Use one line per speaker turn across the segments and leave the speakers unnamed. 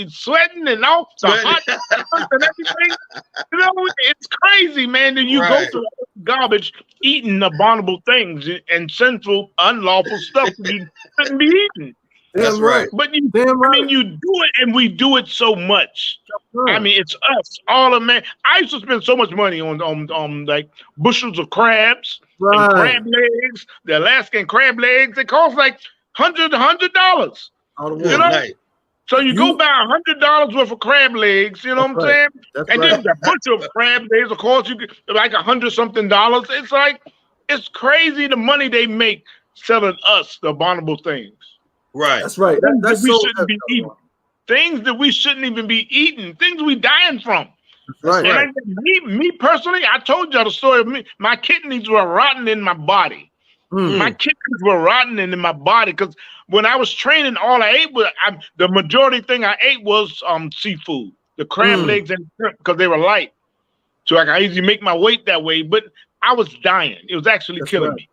sweating and all the hot and everything. You know, it's crazy, man. That you go through garbage, eating abominable things and sinful, unlawful stuff that you shouldn't be eating.
That's right.
But you, I mean, you do it, and we do it so much. I mean, it's us, all of man. I used to spend so much money on like bushels of crabs and crab legs, the Alaskan crab legs. It costs like $100. You know? So you go buy $100 worth of crab legs, you know what I'm saying? And then a bunch of crab legs, of course, you get like $100-something. It's like, it's crazy the money they make selling us the abominable things.
Right.
That's right. That's
we
so
shouldn't be eating. Things that we shouldn't even be eating. Things we dying from.
That's right.
And me personally, I told y'all the story of me. My kidneys were rotting in my body. My kidneys were rotting in my body because when I was training, all I ate was the majority thing I ate was seafood, the crab legs and shrimp, because they were light. So I could easily make my weight that way, but I was dying. It was actually killing me.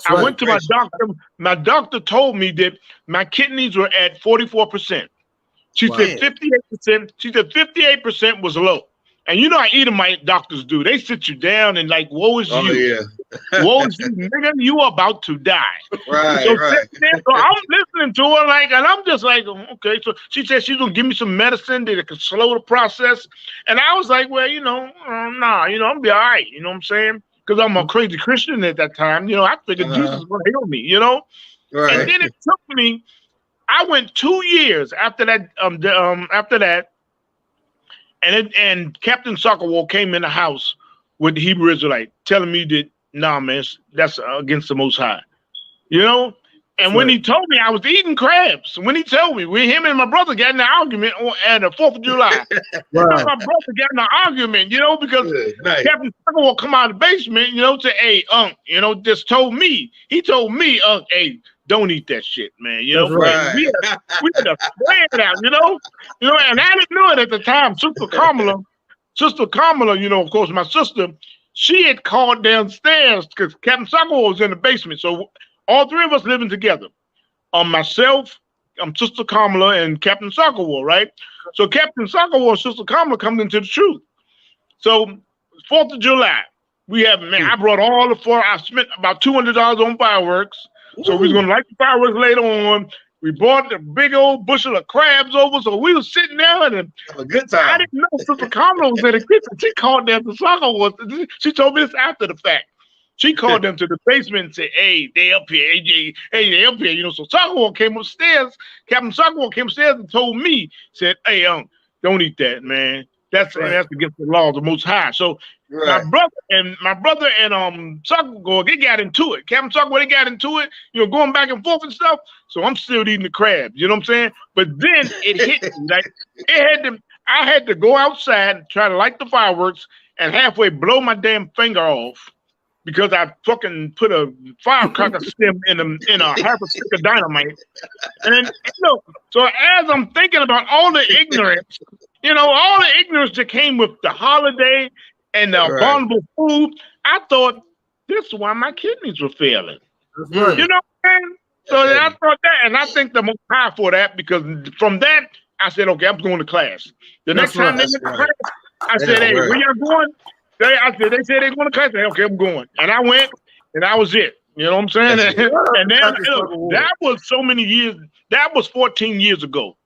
I went to my doctor. My doctor told me that my kidneys were at 44%. She said 58%. She said 58% was low. And you know how Edomite doctors do. They sit you down and like, woe is you. Woe is you, nigga, you are about to die. So I'm listening to her like, and I'm just like, okay. So she said she's gonna give me some medicine that can slow the process. And I was like, well, you know, nah, you know, I'm be all right. You know what I'm saying? Because I'm a crazy Christian at that time. You know, I figured Jesus was gonna heal me, you know? And then it took me, I went 2 years after that, and Captain Soccerwall came in the house with the Hebrew Israelite telling me that, nah, man, that's against the Most High. You know? And when he told me, I was eating crabs. When he told me, him and my brother got in an argument on the 4th of July. My brother got in an argument, you know, because Captain Soccerwall come out of the basement, you know, say, hey, you know, just told me. He told me, hey, don't eat that shit, man. You know, we had to plan it out, you know, and I didn't know it at the time. Sister Kamala, you know, of course, my sister, she had called downstairs because Captain Soccerwall was in the basement. So all three of us living together. Myself, Sister Kamala, and Captain Soccerwall, right? So Captain Soccerwall and Sister Kamala comes into the truth. So 4th of July, we have, man, I brought all the I spent about $200 on fireworks. So we was gonna light the fireworks later on. We brought the big old bushel of crabs over, so we was sitting there and have a good time. I didn't know Sister Kamala was in the kitchen. She called them to Soccerwall. She told me this after the fact. She called them to the basement and said, "Hey, they up here. Hey, they up here." You know, so Soccerwall came upstairs. Captain Soccerwall came upstairs and told me, said, "Hey, don't eat that, man. That's against the law of the Most High." So my brother and Soccerwall, they got into it. Captain Soccerwall, they got into it, you know, going back and forth and stuff. So I'm still eating the crabs, you know what I'm saying? But then it hit me, like I had to go outside and try to light the fireworks and halfway blow my damn finger off because I fucking put a firecracker stem in a half a stick of dynamite. And then, you know, so as I'm thinking about all the ignorance, you know, all the ignorance that came with the holiday and the abominable food, I thought this is why my kidneys were failing. You know what I'm saying? So I thought that, and I think the Most High for that, because from that, I said, okay, I'm going to class. The next time they went to class, I said, hey, where y'all going? They said they're going to class. I said, okay, I'm going. And I went, and that was it. You know what I'm saying? And then that was so many years. That was 14 years ago.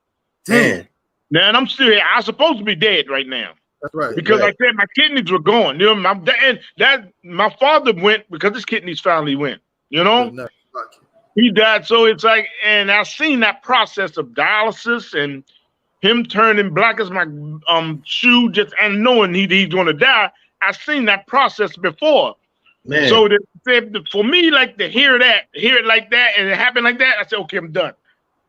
Damn.
Now, and I'm still here. I'm supposed to be dead right now.
That's right.
Because I said my kidneys were gone. You know, my father went because his kidneys finally went. You know, he died. So it's like, and I've seen that process of dialysis and him turning black as my shoe, just and knowing he's going to die. I've seen that process before. Man. So for me, like to hear it like that, and it happened like that, I said, okay, I'm done.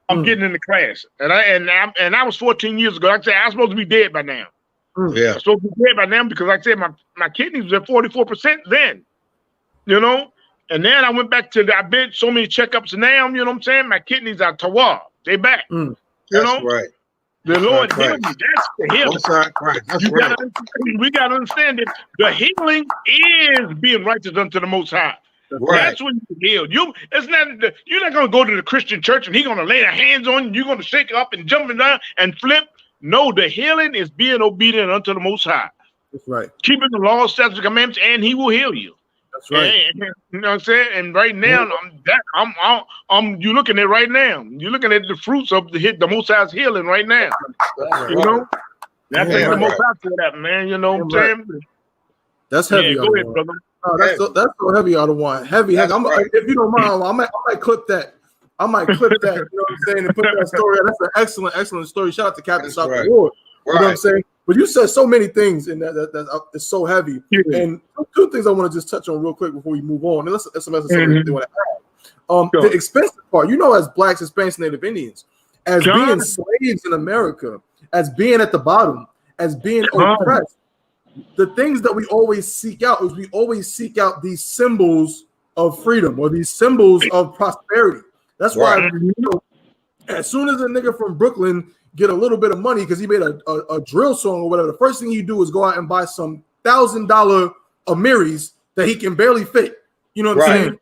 I'm getting into class, and I was 14 years ago. Like I said, I was supposed to be dead by now. Yeah, I'm supposed to be dead by now because, like I said, my kidneys were at 44% then. You know, and then I went back to I've been so many checkups now. You know what I'm saying? My kidneys are tawar. They back. You know, right. The Lord healed me. That's the healing. We gotta understand that the healing is being righteous unto the Most High. That's when you heal. You're not gonna go to the Christian church and he's gonna lay their hands on you. You're gonna shake up and jump down and flip. No, the healing is being obedient unto the Most High.
That's right.
Keeping the law, statutes, and commandments, and He will heal you.
That's right.
And, you know what I'm saying? And right now, you're looking at right now. You're looking at the fruits of the Most High's healing right now. You know, that's the Most High for that, man. You know what I'm saying?
That's heavy.
Yeah, go ahead, brother.
No, that's so heavy. I don't want heavy. If you don't mind, I might clip that. You know what I'm saying, and put that story. That's an excellent story. Shout out to Captain Soccer Ward. You know what I'm saying? But you said so many things in that it's so heavy. Yeah. And two things I want to just touch on real quick before we move on. And let's something they want to add. The expensive part, as Blacks, Hispanics, Native Indians, as being slaves in America, as being at the bottom, as being oppressed, the things that we always seek out is we always seek out these symbols of freedom or these symbols of prosperity. That's why as soon as a nigga from Brooklyn get a little bit of money because he made a drill song or whatever, the first thing you do is go out and buy some $1,000 Amiris that he can barely fit. You know what I'm saying?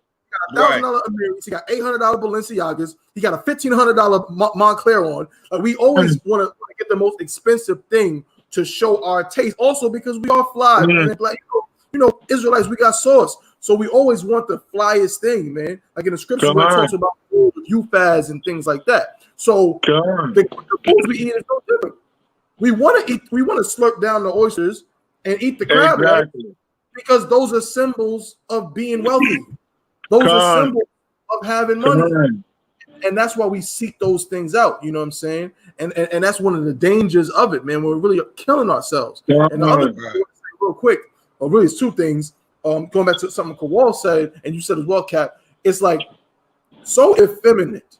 He got $1,000 Amiris, he got $800 Balenciagas, he got a $1,500 Montclair on. We always want to get the most expensive thing to show our taste. Also because we are fly, man. Like, Israelites, we got sauce. So we always want the flyest thing, man. Like in the scripture where it talks about YAHANNA and things like that. So the foods we eat is no different. We want to slurp down the oysters and eat the crab because those are symbols of being wealthy. Those are symbols of having money. And that's why we seek those things out. You know what I'm saying? And that's one of the dangers of it, man. We're really killing ourselves. And the other thing I want to say real quick, or really it's two things. Going back to something Kawal said, and you said as well, Cap, it's like so effeminate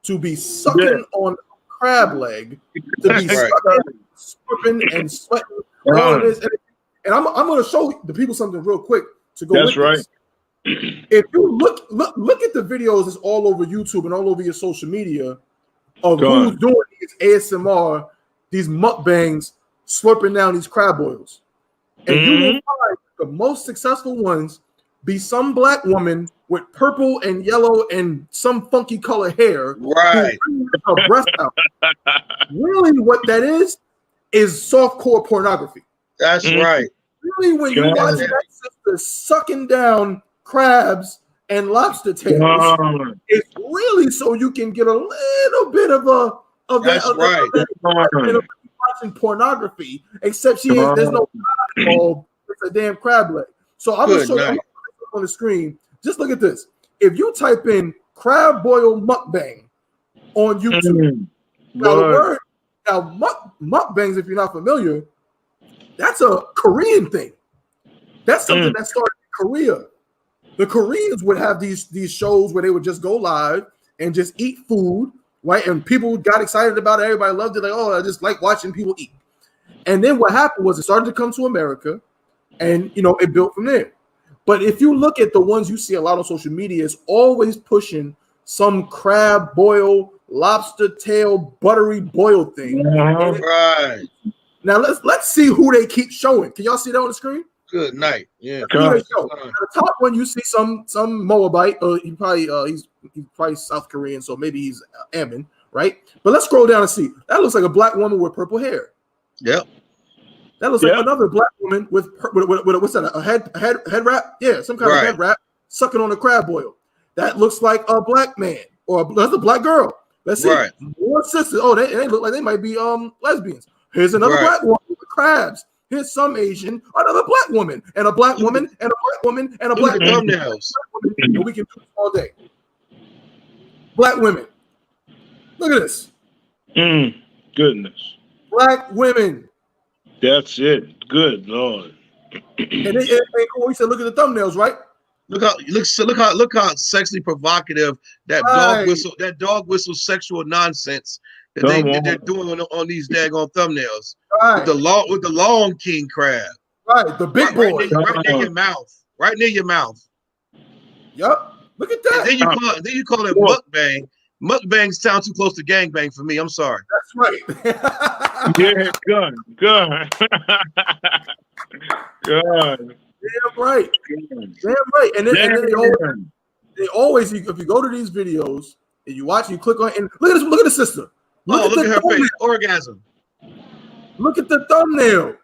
to be sucking on a crab leg, to be sucking, slipping, and sweating. All of this. And I'm going to show the people something real quick to go with this. If you look at the videos that's all over YouTube and all over your social media of who's doing these ASMR, these mukbangs, slurping down these crab boils. And you will find the most successful ones be some black woman with purple and yellow and some funky color hair. Right. Her breast out. Really what that is softcore pornography.
That's right.
Really when you watch that sister sucking down crabs and lobster tails, it's really so you can get a little bit of watching pornography, except there's no involved. It's a damn crab leg. So I'm gonna show you on the screen. Just look at this. If you type in crab boil mukbang on YouTube, mukbangs, if you're not familiar, that's a Korean thing. That's something that started in Korea. The Koreans would have these shows where they would just go live and just eat food, right? And people got excited about it. Everybody loved it. Like, oh, I just like watching people eat. And then what happened was it started to come to America, and it built from there. But if you look at the ones you see a lot on social media, it's always pushing some crab boil, lobster tail, buttery boil thing.
Right.
Now let's see who they keep showing. Can y'all see that on the screen?
Good night. Yeah.
At the top one, you see some Moabite. He's probably South Korean, so maybe he's Ammon, right? But let's scroll down and see. That looks like a black woman with purple hair.
Yep.
That looks like another black woman with what's that? A head wrap? Yeah, some kind of head wrap, sucking on a crab boil. That looks like a black man or that's a black girl. Let's see. More sisters. Oh, they look like they might be lesbians. Here's another black woman with crabs. Here's some Asian, another black woman, and a black woman, and a black woman, and a black woman. And we can do this all day. Black women. Look at this.
Goodness.
Black women.
That's it. Good Lord.
And he said, look at the thumbnails, right?
Look how sexually provocative that dog whistle sexual nonsense that they're doing on these daggone thumbnails. With the long king crab.
Right, the big boy.
Right near your mouth. Right near your mouth.
Yep. Look at that.
And then you call it mukbang. Mukbangs sound too close to gangbang for me. I'm sorry.
That's right.
Yeah, good. Good.
Damn right. Damn right. And then they always, if you go to these videos and you watch, you click on, and look at this, look at the sister.
Look at her face. Orgasm.
Look at the thumbnail.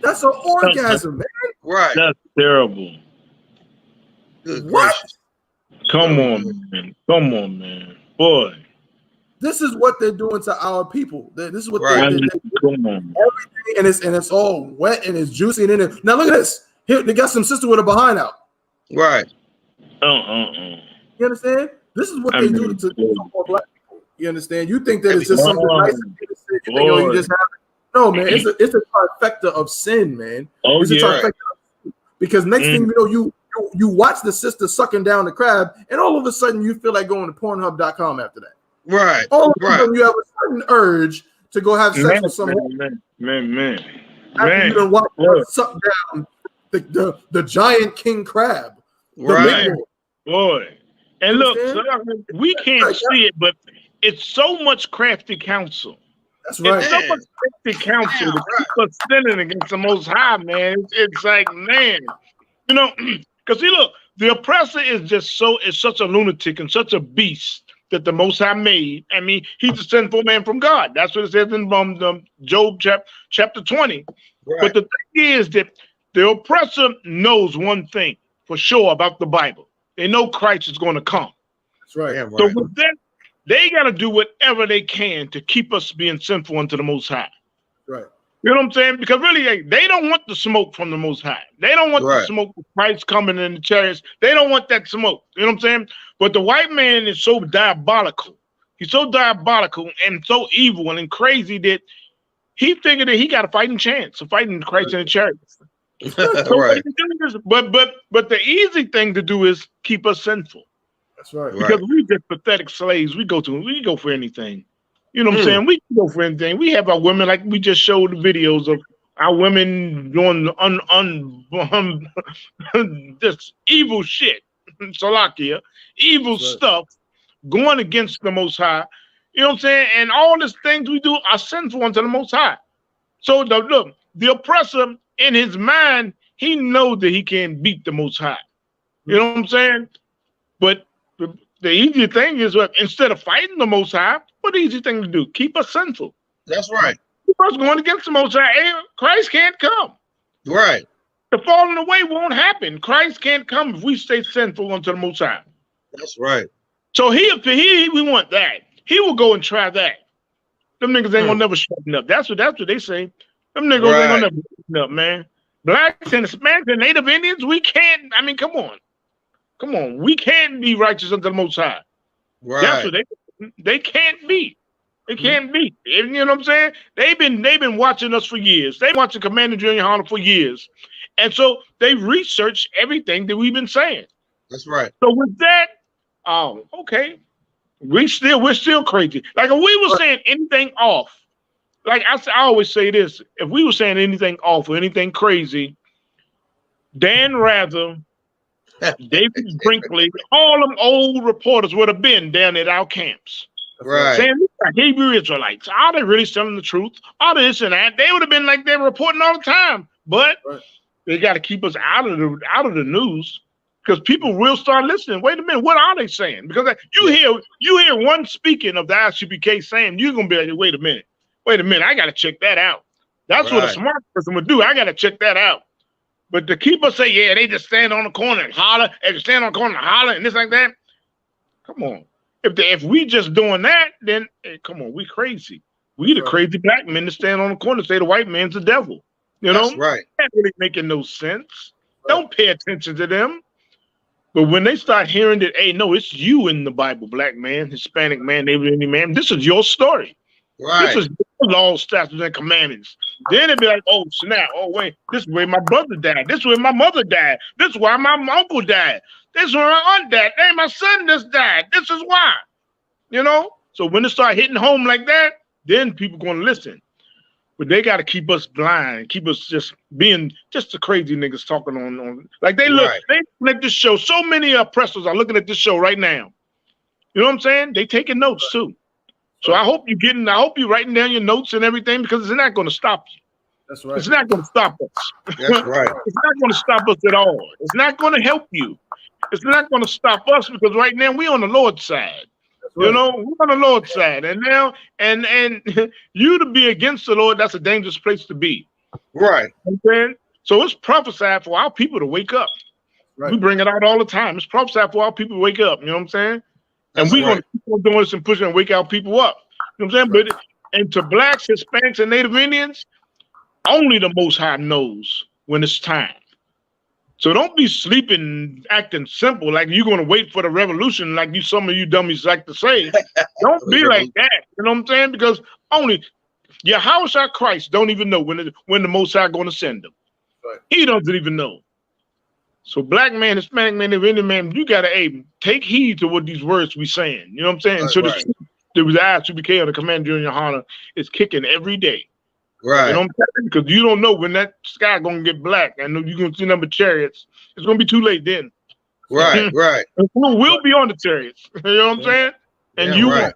That's an orgasm, man.
Right.
That's terrible.
Good
what?
gracious.
Come on, man. Come on, man. Boy.
This is what they're doing to our people. This is what
Right.
they
Come on.
everything, and it's all wet and it's juicy and in it. Now look at this. Here they got some sister with a behind out.
Right.
You understand? This is what they do to black people. You understand? You think that it's just something nice and innocent, you think, you just have it. No, man, it's a trifecta of sin, man. It's a trifecta of sin. Because next thing you know, you watch the sister sucking down the crab, and all of a sudden you feel like going to Pornhub.com after that.
Right.
All of a sudden you have a certain urge to go have sex with someone.
Man.
After you done watch suck down the giant king crab.
Right.
Boy. And look, so we can't see it, but it's so much crafty counsel.
That's right.
It's so much crafty counsel to keep us sinning against the Most High, man. It's like, man, you know, because see, look, the oppressor is such a lunatic and such a beast that the Most High made. I mean, he's a sinful man from God. That's what it says in Job chapter 20. Right. But the thing is that the oppressor knows one thing for sure about the Bible. They know Christ is going to come.
That's right. Yeah, right.
So with that, they got to do whatever they can to keep us being sinful unto the Most High.
Right.
You know what I'm saying? Because really, they don't want the smoke from the Most High. They don't want the smoke of Christ coming in the chariots. They don't want that smoke. You know what I'm saying? But the white man is so diabolical. He's so diabolical and so evil and crazy that he figured that he got a fighting chance of fighting Christ in the chariots.
Right.
But the easy thing to do is keep us sinful.
That's right.
Because we just pathetic slaves. We go for anything. You know what I'm saying? We can go for anything. We have our women, like we just showed the videos of our women doing just evil shit. Salakia, evil stuff going against the Most High. You know what I'm saying? And all these things we do are sinful unto the Most High. So look, the oppressor in his mind, he knows that he can't beat the Most High. You know what I'm saying? But the easy thing is, instead of fighting the Most High, what the easy thing to do? Keep us sinful.
That's right.
Keep us going against the Most High. Hey, Christ can't come.
Right.
The falling away won't happen. Christ can't come if we stay sinful unto the Most High.
That's right.
So we want that. He will go and try that. Them niggas ain't gonna never shut up. That's what they say. Them niggas ain't gonna never shut up, man. Blacks and Hispanics and Native Indians, we can't. I mean, come on. We can't be righteous unto the Most High.
Right.
That's what they can't be. They can't be. You know what I'm saying? They've been watching us for years. They've been watching Commander Junior YAHANNA for years. And so they researched everything that we've been saying.
That's right.
So with that, okay. We're still crazy. Like if we were saying anything off, like I always say this, if we were saying anything off or anything crazy, Dan Rather, David Brinkley, all them old reporters would have been down at our camps.
Right.
Saying these are Hebrew Israelites. Are they really telling the truth? Are this and that? They would have been like they're reporting all the time. But they got to keep us out of the news because people will start listening. Wait a minute, what are they saying? Because you hear one speaking of the I.S.U.P.K saying, you're gonna be like, wait a minute, I got to check that out. That's what a smart person would do. I got to check that out. But to keep us say, yeah, they just stand on the corner and holler, and stand on the corner and holler and this like that. Come on. If we just doing that, then hey, come on, we crazy. We the crazy black men that stand on the corner and say the white man's the devil. You know?
That's right.
That really making no sense. Don't pay attention to them. But when they start hearing that, hey, no, it's you in the Bible, black man, Hispanic man, Native Indian man. This is your story.
Right.
This is your laws, statutes, and commandments. Then it'd be like, oh, snap. Oh, wait, this is where my brother died. This is where my mother died. This is why my uncle died. This is where my aunt died. Hey, my son just died. This is why. You know? So when it start hitting home like that, then people going to listen. But they got to keep us blind, keep us just being just the crazy niggas talking on. Like they look, they look at this show. So many oppressors are looking at this show right now. You know what I'm saying? They taking notes too. So I hope you're writing down your notes and everything because it's not going to stop you.
That's right.
It's not going to stop us.
That's right.
It's not going to stop us at all. It's not going to help you. It's not going to stop us because right now we on the Lord's side. You know, we're on the Lord's side, and now, and you to be against the Lord, that's a dangerous place to be.
Right.
Okay? So it's prophesied for our people to wake up. Right. We bring it out all the time. It's prophesied for our people to wake up. You know what I'm saying? And we're going to keep on doing this and pushing and wake our people up. You know what I'm saying? But and to blacks, Hispanics, and Native Indians, only the Most High knows when it's time. So don't be sleeping, acting simple, like you're going to wait for the revolution, like some of you dummies like to say. Don't be like that. You know what I'm saying? Because only Yahawashi Christ don't even know when the Most High going to send them. Right. He doesn't even know. So black man, Hispanic man, Indian man, you got to take heed to what these words we saying. You know what I'm saying? Right, so there was I.S.U.P.K on the command during YAHANNA is kicking every day.
Right.
You know what I'm saying? Because you don't know when that sky going to get black and you're going to see number chariots. It's going to be too late then.
Right, right.
We'll be on the chariots. You know what I'm saying? And you won't.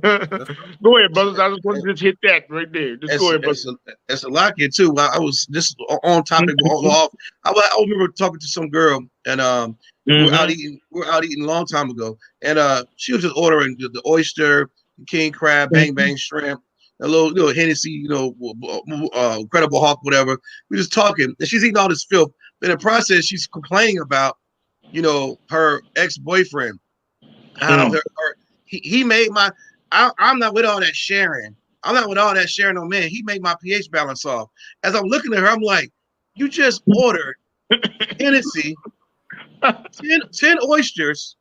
Go ahead, brothers. I just want to just hit that right there. Just go ahead, brothers.
It's a lot here too. I was just on topic. Off. I remember talking to some girl, and we were out eating. We were out eating a long time ago, and she was just ordering the oyster, the king crab, bang bang shrimp, a little Hennessy, you know, Incredible Hawk, whatever. We just talking, and she's eating all this filth. In the process, she's complaining about, you know, her ex-boyfriend, how he made my. I'm not with all that sharing. I'm not with all that sharing on man. He made my pH balance off. As I'm looking at her, I'm like, you just ordered Hennessy, 10 oysters,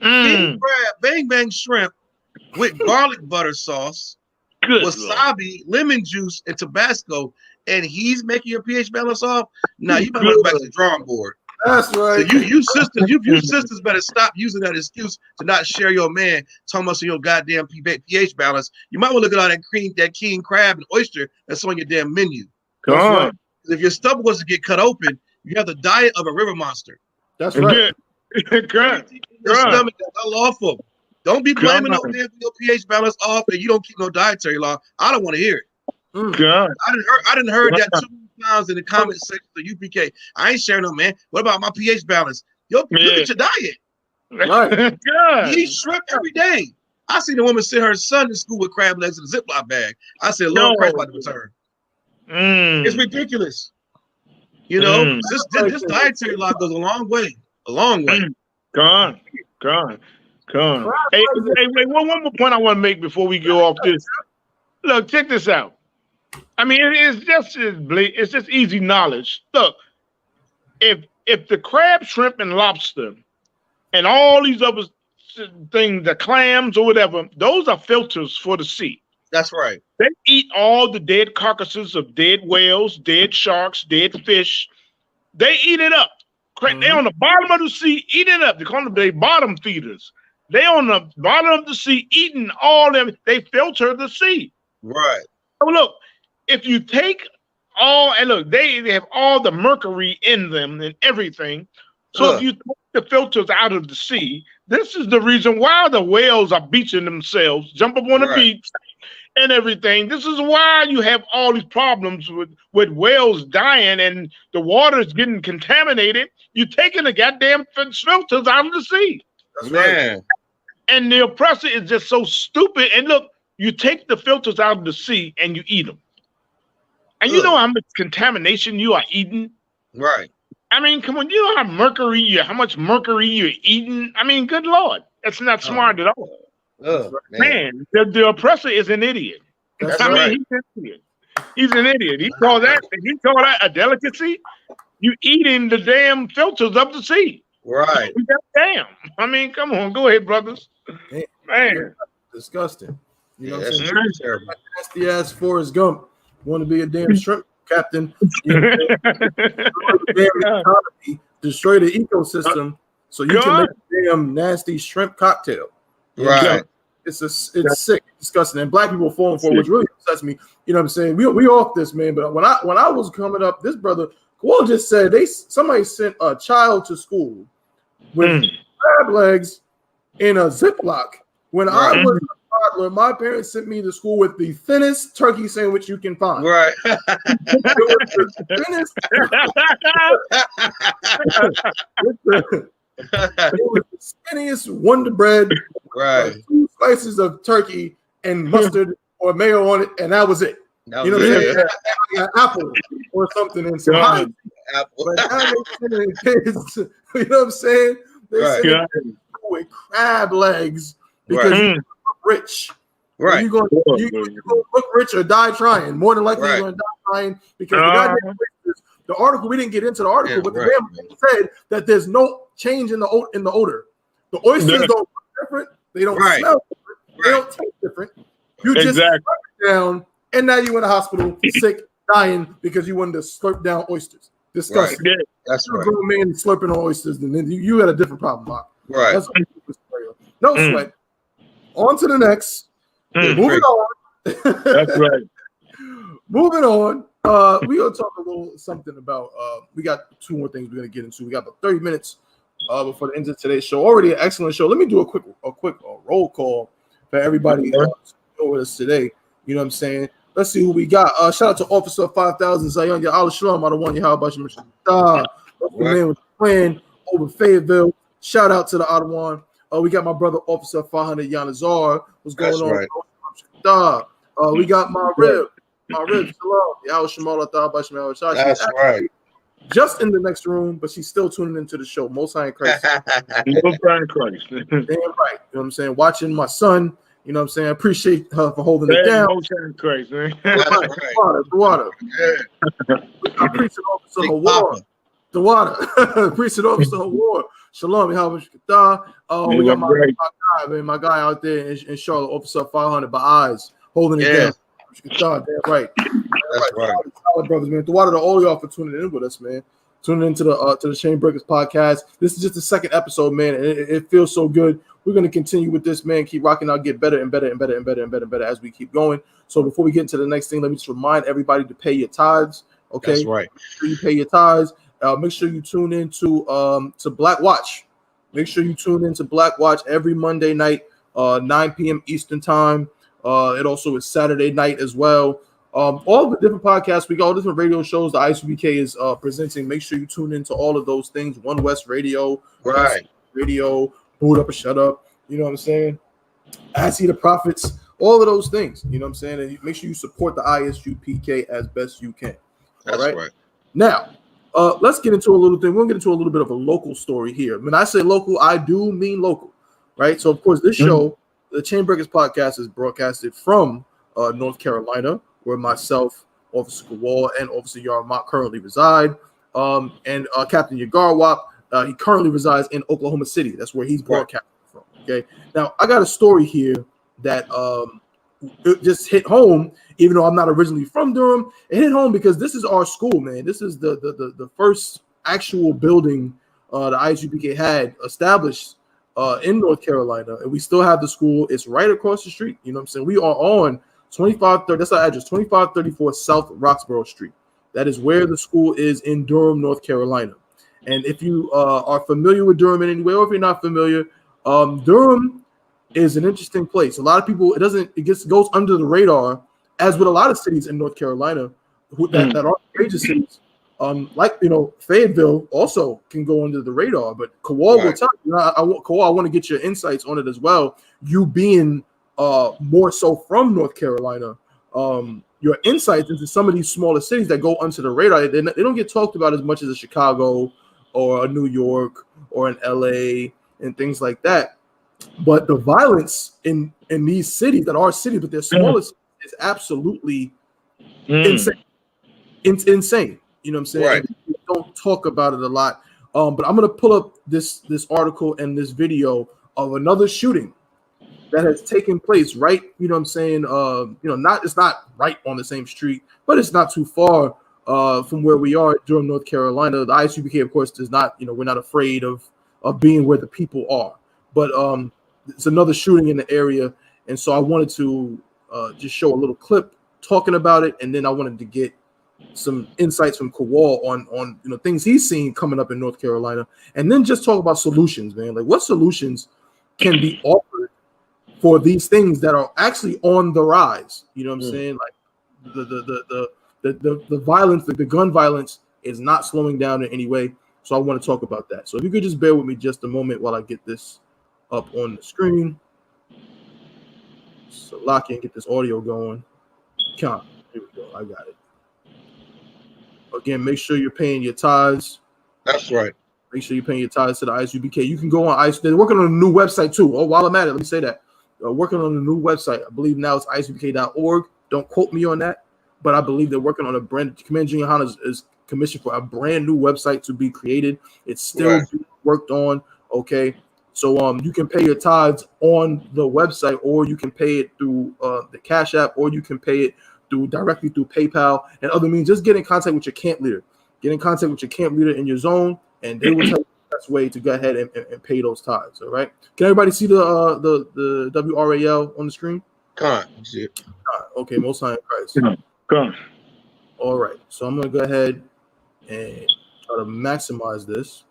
10 crab, bang bang shrimp with garlic butter sauce, wasabi, lemon juice, and Tabasco, and he's making your pH balance off. Now you better go back to the drawing board.
That's right.
So you sisters better stop using that excuse to not share your man talking about your goddamn pH balance. You might want to look at all that king crab and oyster that's on your damn menu.
Come on.
Right. If your stomach was to get cut open, you have the diet of a river monster.
That's right.
Your stomach is unlawful. Don't be blaming no man for your pH balance off and you don't keep no dietary law. I don't want to hear it. I didn't heard that too many times in the comment section of UPK. I ain't sharing no man. What about my pH balance? Look at your diet.
Right.
You eat shrimp every day. I seen a woman send her son to school with crab legs in a Ziploc bag. I said, Lord Christ about to return. It's ridiculous. You know, this dietary law goes a long way. A long way.
Gone. Hey, wait, one more point I want to make before we go off this. Look, check this out. I mean, it's just easy knowledge. Look, if the crab, shrimp, and lobster, and all these other things, the clams or whatever, those are filters for the sea.
That's right.
They eat all the dead carcasses of dead whales, dead sharks, dead fish. They eat it up. They on the bottom of the sea, eating it up. They call them the bottom feeders. They on the bottom of the sea, eating all them. They filter the sea.
Right.
So look, if you take all, and look, they have all the mercury in them and everything. So if you take the filters out of the sea, this is the reason why the whales are beaching themselves, jump up on the beach and everything. This is why you have all these problems with whales dying and the water is getting contaminated. You're taking the goddamn filters out of the sea.
That's right.
And the oppressor is just so stupid. And look, you take the filters out of the sea and you eat them. And you know how much contamination you are eating?
Right.
I mean, come on, you know how much mercury you're eating? I mean, good Lord. That's not smart at all. Man, the oppressor is an idiot. He's an idiot. He's an idiot. He called that a delicacy. You eating the damn filters of the sea.
Right.
Damn. I mean, come on, go ahead, brothers. Man.
Disgusting. You know what I'm saying? Nasty ass Forrest Gump. Want to be a damn shrimp captain. You know destroy the ecosystem so you can make a damn nasty shrimp cocktail.
Right.
It's sick, disgusting, and black people falling for it, which really upsets me. You know what I'm saying? We off this, man. But when I was coming up, this brother Kowal just said somebody sent a child to school with crab legs in a Ziploc. When I was a toddler, my parents sent me to school with the thinnest turkey sandwich you can find.
Right.
It was the thinnest It was the skinniest Wonder Bread,
right?
2 slices of turkey and mustard or mayo on it, and that was it.
That
You know
was
what I'm
it.
saying? Like an apple or something and some hot.
Apple.
But now they sending kids, you know what I'm saying? They sending kids with crab legs because you're rich.
Right.
You're going to look rich or die trying. More than likely, you're going to die trying because the goddamn oysters, the article, we didn't get into the article, but the damn said that there's no change in the odor. The oysters don't look different. They don't smell different. They don't taste different. You just slurp it down, and now you're in the hospital, sick, dying because you wanted to slurp down oysters. Disgusting.
Right. That's
right. You're a grown man slurping on oysters, and then you had a different problem, Mark.
Right.
That's no sweat. On to the next. Moving on.
That's right.
Moving on. We're gonna talk a little something about. We got 2 more things we're gonna get into. We got about 30 minutes before the end of today's show. Already an excellent show. Let me do a quick roll call for everybody with us today. You know what I'm saying? Let's see who we got. Shout out to Officer 5000 Zion SHALAM. I don't want you how about you, Mr. The man with the plan over Fayetteville. Shout out to the Ottawa. We got my brother Officer 500 Yanazar. What's going on? Right. We got my rib. Shalom.
That's right.
Just in the next room, but she's still tuning into the show. Most High in Christ.
Most High in Christ.
Damn right. You know what I'm saying? Watching my son. You know what I'm saying? I appreciate her for holding it down.
Most High in Christ, man.
That's right. The water. Yeah. I'm preaching Officer Hawar. The water. Preaching Officer Hawar. Shalom. We got my guy out there in Charlotte, Officer 500 by eyes, holding it down. Damn right.
That's right.
Solid brothers, man. The water to all y'all for tuning in with us, man. Tuning into the Chain Breakers podcast. This is just the 2nd episode, man. And it feels so good. We're going to continue with this, man. Keep rocking out, get better and better and better and better and better and better as we keep going. So before we get into the next thing, let me just remind everybody to pay your tithes. Okay,
that's right.
Make sure you pay your tithes. Make sure you tune in to Black Watch. Make sure you tune in to Black Watch every Monday night, 9 p.m. Eastern time. It also is Saturday night as well. All the different podcasts, we got all different radio shows the I.S.U.P.K is presenting. Make sure you tune into all of those things. One West Radio,
right?
Radio, Boot Up or Shut Up. You know what I'm saying? I See the Prophets. All of those things. You know what I'm saying? And make sure you support the I.S.U.P.K as best you can.
That's right.
Now, let's get into a little thing. We'll get into a little bit of a local story here. When I say local, I do mean local, right? So, of course, this show, the Chain Breakers podcast, is broadcasted from North Carolina, where myself, Officer Kawal, and Officer Yarmak currently reside. And Captain Yagar YAHANNA, he currently resides in Oklahoma City. That's where he's broadcasting from. Okay. Now, I got a story here that it just hit home, even though I'm not originally from Durham. It hit home because this is our school, man. This is the first actual building the I.S.U.P.K had established in North Carolina, and we still have the school. It's right across the street. You know what I'm saying? We are on 2530. That's our address, 2534 South Roxborough Street. That is where the school is in Durham, North Carolina. And if you are familiar with Durham in any way, or if you're not familiar, Durham is an interesting place. A lot of people, it goes under the radar, as with a lot of cities in North Carolina that are major cities. Like, Fayetteville also can go under the radar, but Kawal will tell you. Kawal, I want to get your insights on it as well. You being more so from North Carolina, your insights into some of these smaller cities that go under the radar, they don't get talked about as much as a Chicago or a New York or an LA and things like that. But the violence in these cities that are cities, but they're smaller, is absolutely insane. It's insane. You know what I'm saying?
Right.
We don't talk about it a lot. But I'm gonna pull up this article and this video of another shooting that has taken place right, you know what I'm saying? It's not right on the same street, but it's not too far from where we are during North Carolina. The I.S.U.P.K, of course, does not, we're not afraid of being where the people are. But it's another shooting in the area, and so I wanted to just show a little clip talking about it, and then I wanted to get some insights from Kawal on things he's seen coming up in North Carolina, and then just talk about solutions, man. Like, what solutions can be offered for these things that are actually on the rise? You know what I'm saying? Like the violence, the gun violence is not slowing down in any way. So I want to talk about that. So if you could just bear with me just a moment while I get this up on the screen. So lock in, get this audio going. Here we go. I got it. Again, make sure you're paying your tithes.
That's right.
Make sure you're paying your tithes to the I.S.U.P.K. You can go on I.S.U.P.K. They're working on a new website too. Oh, while I'm at it, let me say that. Working on a new website. I believe now it's ISUPK.org. Don't quote me on that, but I believe they're working on a brand. Commander YAHANNA is commissioned for a brand new website to be created. It's still being worked on. Okay. So you can pay your tithes on the website, or you can pay it through the Cash App, or you can pay it directly through PayPal and other means. Just get in contact with your camp leader. Get in contact with your camp leader in your zone, and they will tell you the best way to go ahead and pay those tithes. All right. Can everybody see the WRAL on the screen?
Can't see it.
Okay, Most High in Christ.
Come.
All right. So I'm gonna go ahead and try to maximize this.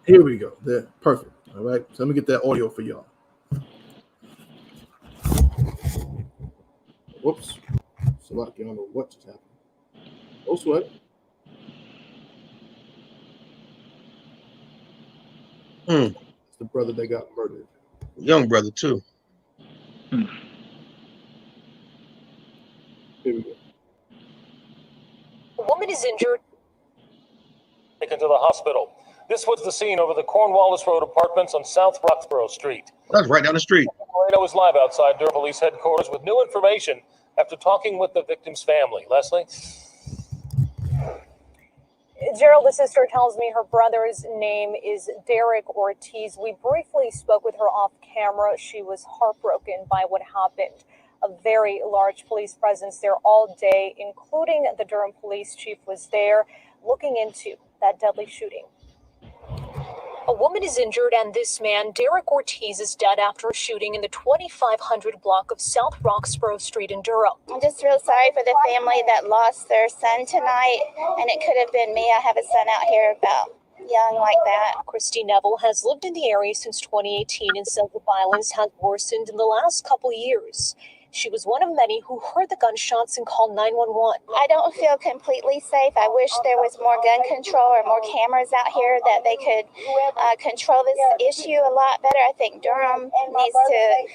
Here we go. There, perfect. All right. So let me get that audio for y'all. Whoops. So I don't know what just happened. No sweat. It's the brother that got murdered.
Young brother too.
Here we go.
A woman is injured. Taken to the hospital. This was the scene over the Cornwallis Road apartments on South Roxborough Street.
That's right down the street.
Moreno is live outside Durham Police Headquarters with new information after talking with the victim's family. Leslie?
Gerald, the sister, tells me her brother's name is Derek Ortiz. We briefly spoke with her off camera. She was heartbroken by what happened. A very large police presence there all day, including the Durham police chief was there looking into that deadly shooting.
A woman is injured, and this man, Derek Ortiz, is dead after a shooting in the 2500 block of South Roxborough Street in Durham.
I'm just real sorry for the family that lost their son tonight, and it could have been me. I have a son out here about young like that.
Christy Neville has lived in the area since 2018 and said the violence has worsened in the last couple years. She was one of many who heard the gunshots and called 911.
I don't feel completely safe. I wish there was more gun control or more cameras out here that they could control this issue a lot better. I think Durham needs to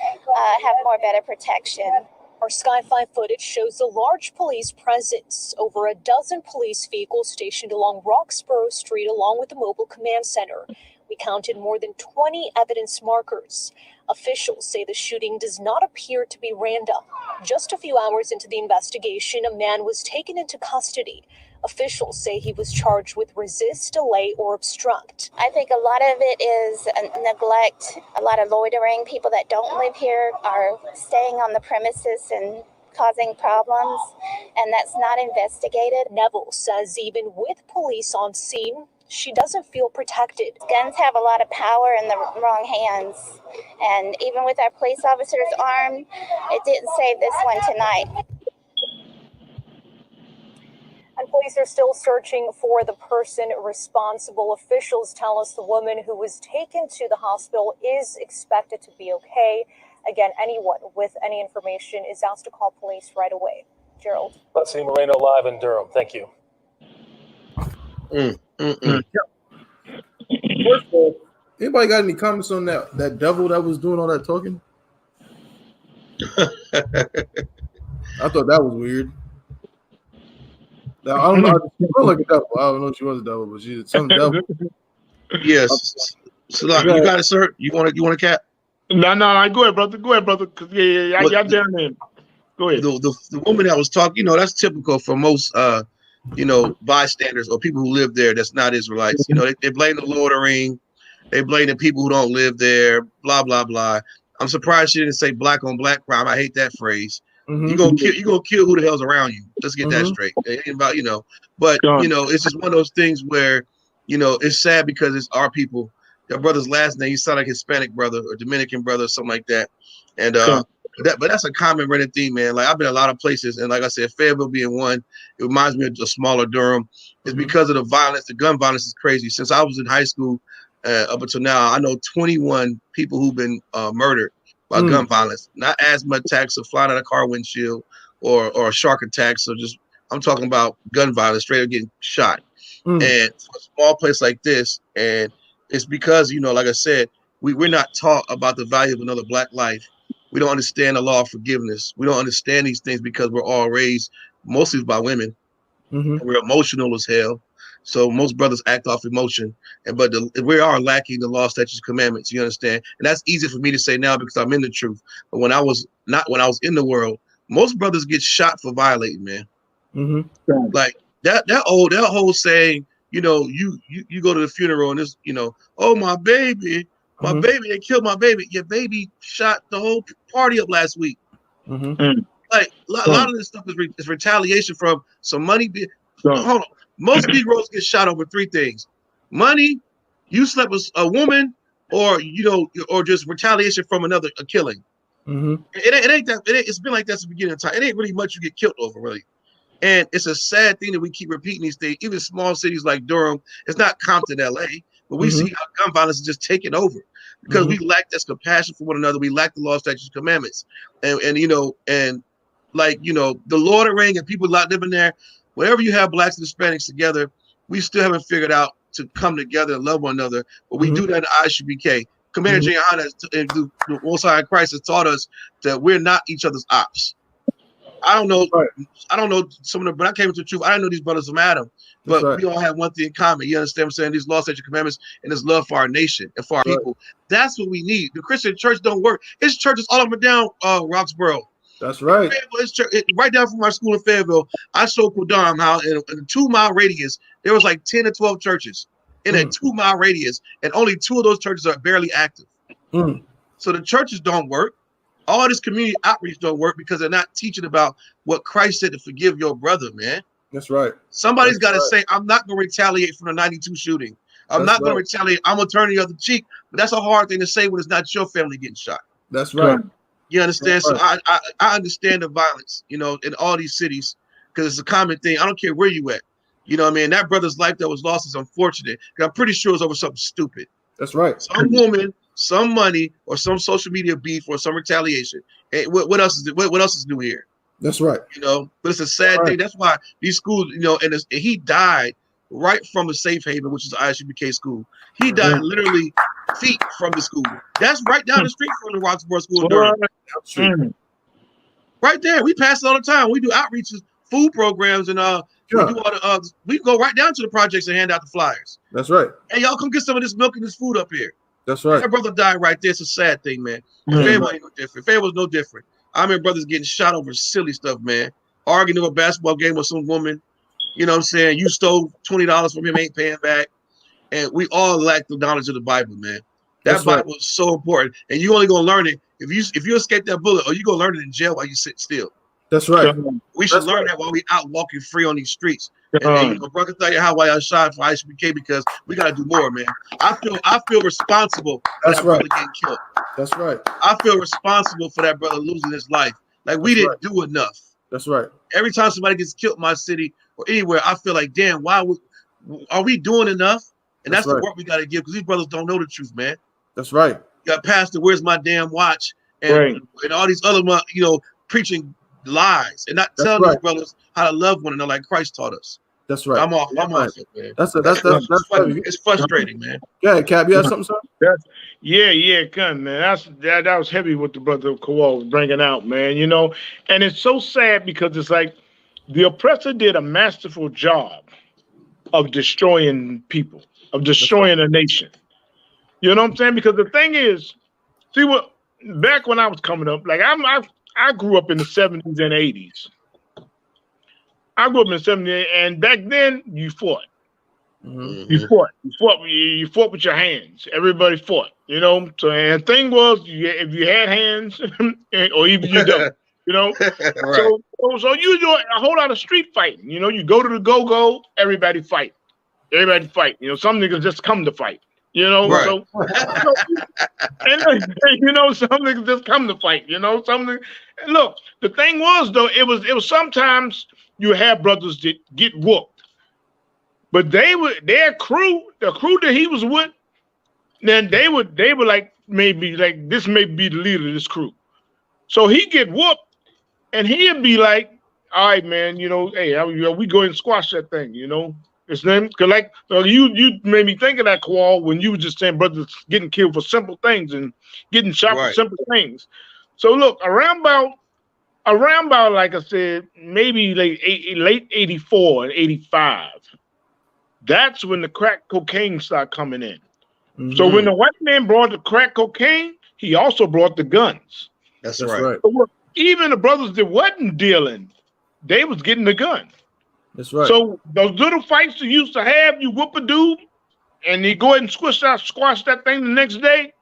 have more better protection.
Our Sky 5 footage shows a large police presence. Over a dozen police vehicles stationed along Roxborough Street along with the mobile command center. We counted more than 20 evidence markers. Officials say the shooting does not appear to be random. Just a few hours into the investigation, a man was taken into custody. Officials say he was charged with resist, delay, or obstruct.
I think a lot of it is neglect, a lot of loitering. People that don't live here are staying on the premises and causing problems, and that's not investigated.
Neville says even with police on scene, she doesn't feel protected.
Guns have a lot of power in the wrong hands. And even with our police officers armed, it didn't save this one tonight.
And police are still searching for the person responsible. Officials tell us the woman who was taken to the hospital is expected to be okay. Again, anyone with any information is asked to call police right away. Gerald.
Leslie Moreno live in Durham. Thank you.
First of all, anybody got any comments on that devil that was doing all that talking? I thought that was weird. Now, I don't know. She looked like a devil. I don't know if she was a devil, but she's some devil.
Yes. So you got it, sir. You want a cat?
No. Go ahead, brother. Yeah. Y'all down there. Go ahead.
The woman that was talking, that's typical for most bystanders or people who live there that's not Israelites. They blame the loitering, they blame the people who don't live there, blah, blah, blah. I'm surprised she didn't say black on black crime. I hate that phrase. Mm-hmm. You're gonna kill who the hell's around you. Let's get that straight. It ain't about, but it's just one of those things where, it's sad because it's our people. Your brother's last name, you sound like Hispanic brother or Dominican brother or something like that. And but that's a common running theme, man. Like I've been a lot of places, and like I said, Fayetteville being one, it reminds me of a smaller Durham. It's because of the violence. The gun violence is crazy. Since I was in high school up until now, I know 21 people who've been murdered by gun violence. Not asthma attacks or flying out of car windshield or shark attacks or just I'm talking about gun violence, straight up getting shot. And for a small place like this, and it's because, like I said, we're not taught about the value of another Black life. We don't understand the law of forgiveness. We don't understand these things because we're all raised mostly by women. We're emotional as hell. So most brothers act off emotion, but we are lacking the law, statutes, commandments. You understand? And that's easy for me to say now because I'm in the truth. But when I was in the world, most brothers get shot for violating, man. Like that whole saying, you go to the funeral and this, oh, my baby, they killed my baby. Your baby shot the whole party up last week. Like a lot of this stuff is retaliation from some money. Hold on. Most Negroes get shot over three things: money, you slept with a woman, or or just retaliation from a killing. It ain't that. It's been like that since the beginning of time. It ain't really much you get killed over, really. And it's a sad thing that we keep repeating these things. Even small cities like Durham, it's not Compton, LA, but we see how gun violence is just taking over because we lack this compassion for one another. We lack the law, statutes, commandments, and the Lord of the Ring and people living there. Wherever you have Blacks and Hispanics together, we still haven't figured out to come together and love one another. But we do that in I.S.U.P.K. Commander YAHANNA, the Most High Christ, has taught us that we're not each other's ops. I don't know. I don't know some of them, but I came into the truth. I didn't know these brothers from Adam, but we all have one thing in common. You understand what I'm saying? These laws, statutes, commandments, and this love for our nation and for our people. That's what we need. The Christian church don't work. His church is all up and down Roxborough.
That's right.
Right down from my school in Fayetteville, I showed Kodam how in a 2-mile radius, there was like 10 or 12 churches in a 2-mile radius, and only 2 of those churches are barely active. So the churches don't work. All this community outreach don't work because they're not teaching about what Christ said to forgive your brother, man.
That's right.
Somebody's got to say, I'm not going to retaliate from the 92 shooting. I'm not going to retaliate. I'm going to turn the other cheek. But that's a hard thing to say when it's not your family getting shot.
That's right.
You understand? So I understand the violence, in all these cities because it's a common thing. I don't care where you at. You know what I mean? That brother's life that was lost is unfortunate. I'm pretty sure it's over something stupid.
That's right.
Some woman, some money, or some social media beef or some retaliation. Hey, what else is new here?
That's right.
But it's a sad thing. That's why these schools, and he died right from the safe haven, which is the I.S.U.P.K school. He died literally feet from the school. That's right down the street from the Roxborough School. Right there. We pass it all the time. We do outreaches, food programs, and we do all the we go right down to the projects and hand out the flyers.
That's right.
Hey, y'all come get some of this milk and this food up here.
That's right.
That brother died right there. It's a sad thing, man. Fayetteville ain't no different. Fayetteville's no different. I mean, brothers getting shot over silly stuff, man. Arguing over a basketball game with some woman. You know what I'm saying? You stole $20 from him, ain't paying back. And we all lack the knowledge of the Bible, man. That Bible is so important. And you only gonna learn it if you escape that bullet, or you gonna learn it in jail while you sit still.
That's right.
We should learn that while we out walking free on these streets. And brother, tell you how I shot for I.S.U.P.K because we gotta do more, man. I feel responsible for that brother getting killed.
That's right.
I feel responsible for that brother losing his life. Like we didn't do enough.
That's right. Every
time somebody gets killed in my city or anywhere, I feel like, damn, are we doing enough? And that's the work we gotta give because these brothers don't know the truth, man.
That's right.
You got Pastor, where's my damn watch? And all these other, preaching lies and not telling these brothers how to love one another like Christ taught us.
That's right.
I'm off it, man.
That's
it's frustrating, man.
Yeah, Cap, you have something, sir?
Man. That was heavy what the brother Kowal was bringing out, man. And it's so sad because it's like the oppressor did a masterful job of destroying people, of destroying a nation. You know what I'm saying? Because the thing is, back when I was coming up, like I grew up in the 70s and 80s. I grew up in the 70s, and back then you fought. You fought with your hands. Everybody fought, So and the thing was, if you had hands, or even you don't, So you do a whole lot of street fighting. You go to the go-go, everybody fight. Some niggas just come to fight. So some niggas just come to fight. Something. Look, the thing was though, it was sometimes you have brothers that get whooped, but their crew, the crew that he was with, then they would like maybe like this may be the leader of this crew, so he get whooped, and he'd be like, all right, man, you know, hey, we go ahead and squash that thing, you know. It's them, cause like you made me think of that, Kowal, when you were just saying brothers getting killed for simple things and getting shot for simple things. So look, around about like I said, maybe late 84 and 85. That's when the crack cocaine started coming in. Mm-hmm. So when the white man brought the crack cocaine, he also brought the guns.
That's right.
So even the brothers that wasn't dealing, they was getting the gun.
That's right.
So those little fights you used to have, you whoop a dude, and you go ahead and squash that thing the next day.